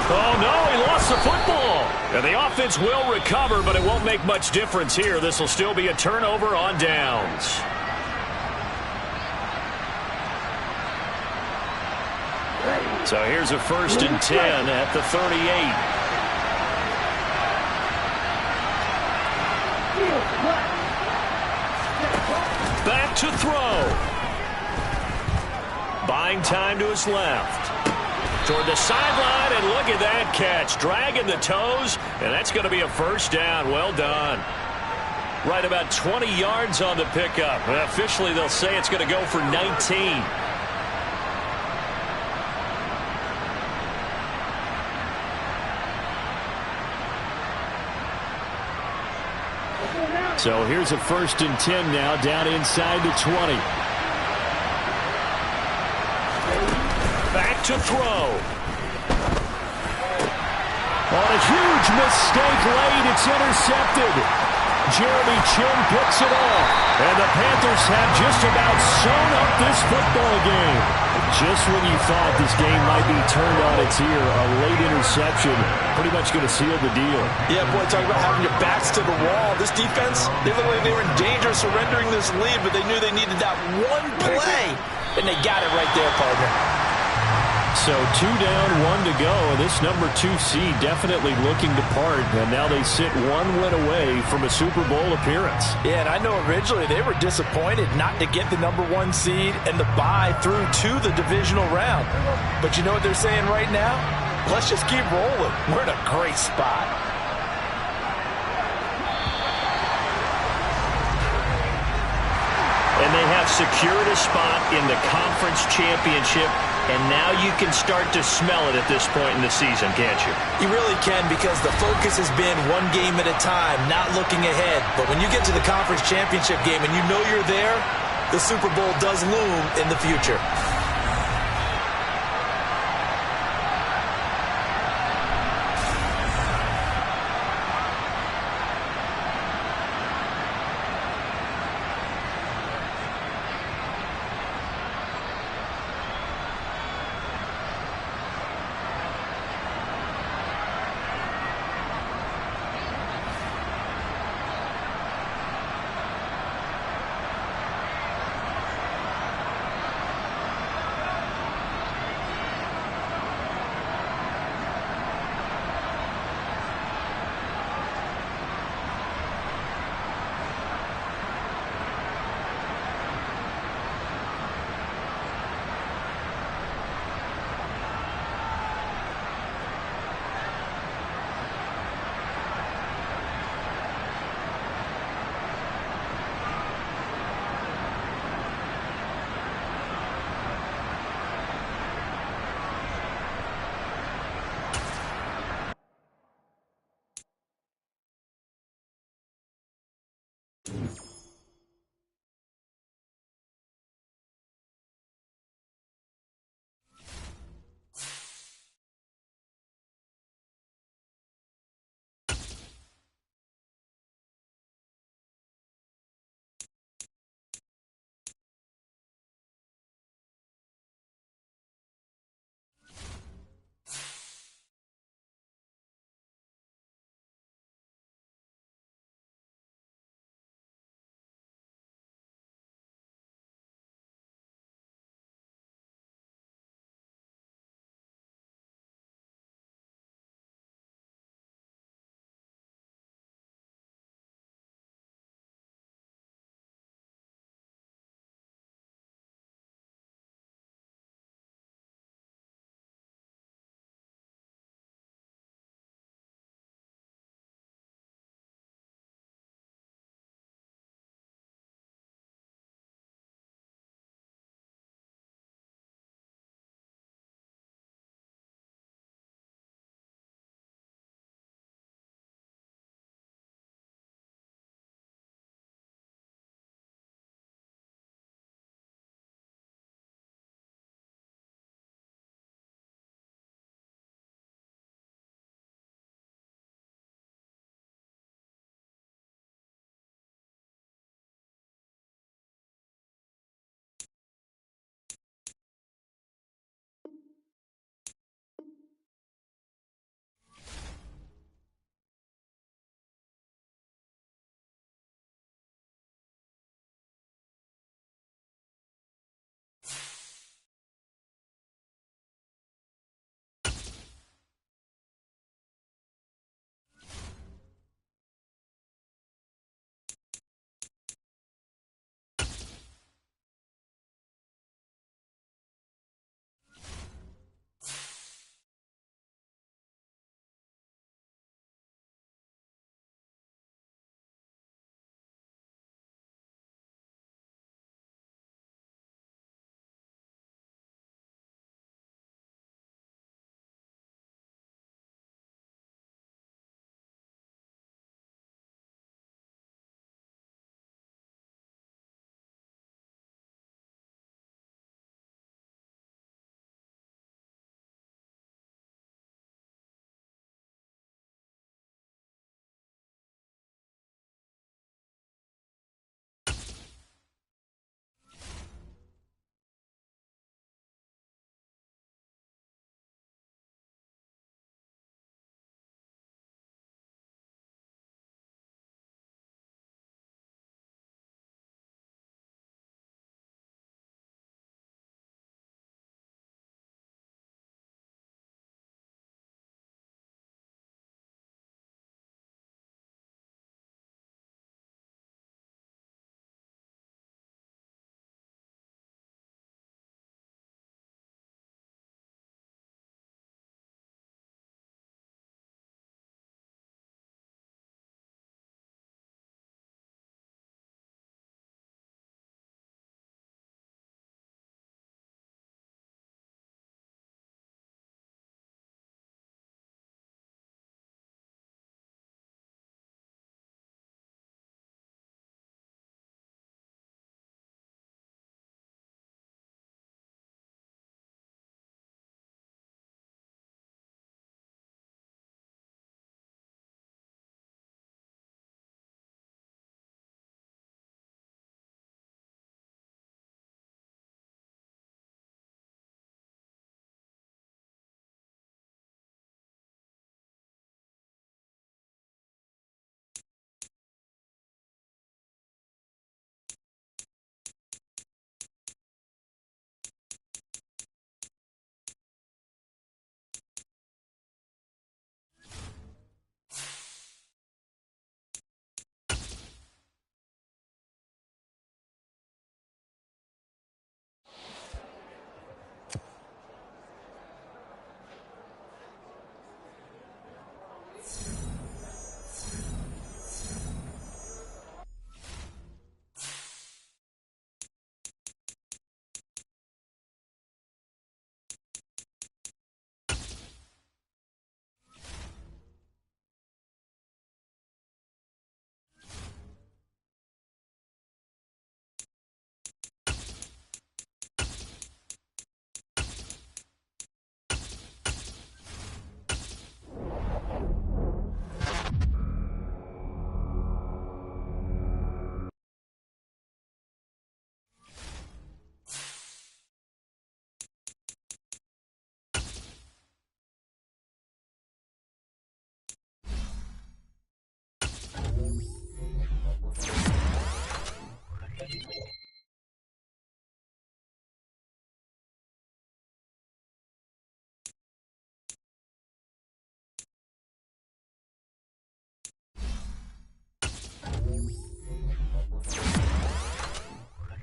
Oh, no, he lost the football. And the offense will recover, but it won't make much difference here. This will still be a turnover on downs. So here's a 1st and 10 at the 38. Back to throw. Buying time to his left. Toward the sideline, and look at that catch. Dragging the toes, and that's going to be a 1st down. Well done. Right about 20 yards on the pickup. Officially, they'll say it's going to go for 19. So here's a 1st and 10 now, down inside the 20. Back to throw. On a huge mistake late, it's intercepted. Jeremy Chinn picks it off. And the Panthers have just about sewn up this football game. Just when you thought this game might be turned on its ear, a late interception pretty much going to seal the deal. Yeah, boy, talk about having your backs to the wall. This defense, they looked like they were in danger of surrendering this lead, but they knew they needed that one play, and they got it right there, partner. So 2 down, 1 to go, and this number 2 seed definitely looking to part, and now they sit 1 win away from a Super Bowl appearance. Yeah, and I know originally they were disappointed not to get the number 1 seed and the bye through to the divisional round. But you know what they're saying right now? Let's just keep rolling. We're in a great spot. And they have secured a spot in the conference championship. And now you can start to smell it at this point in the season, can't you? You really can, because the focus has been one game at a time, not looking ahead. But when you get to the conference championship game and you know you're there, the Super Bowl does loom in the future.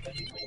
Jets.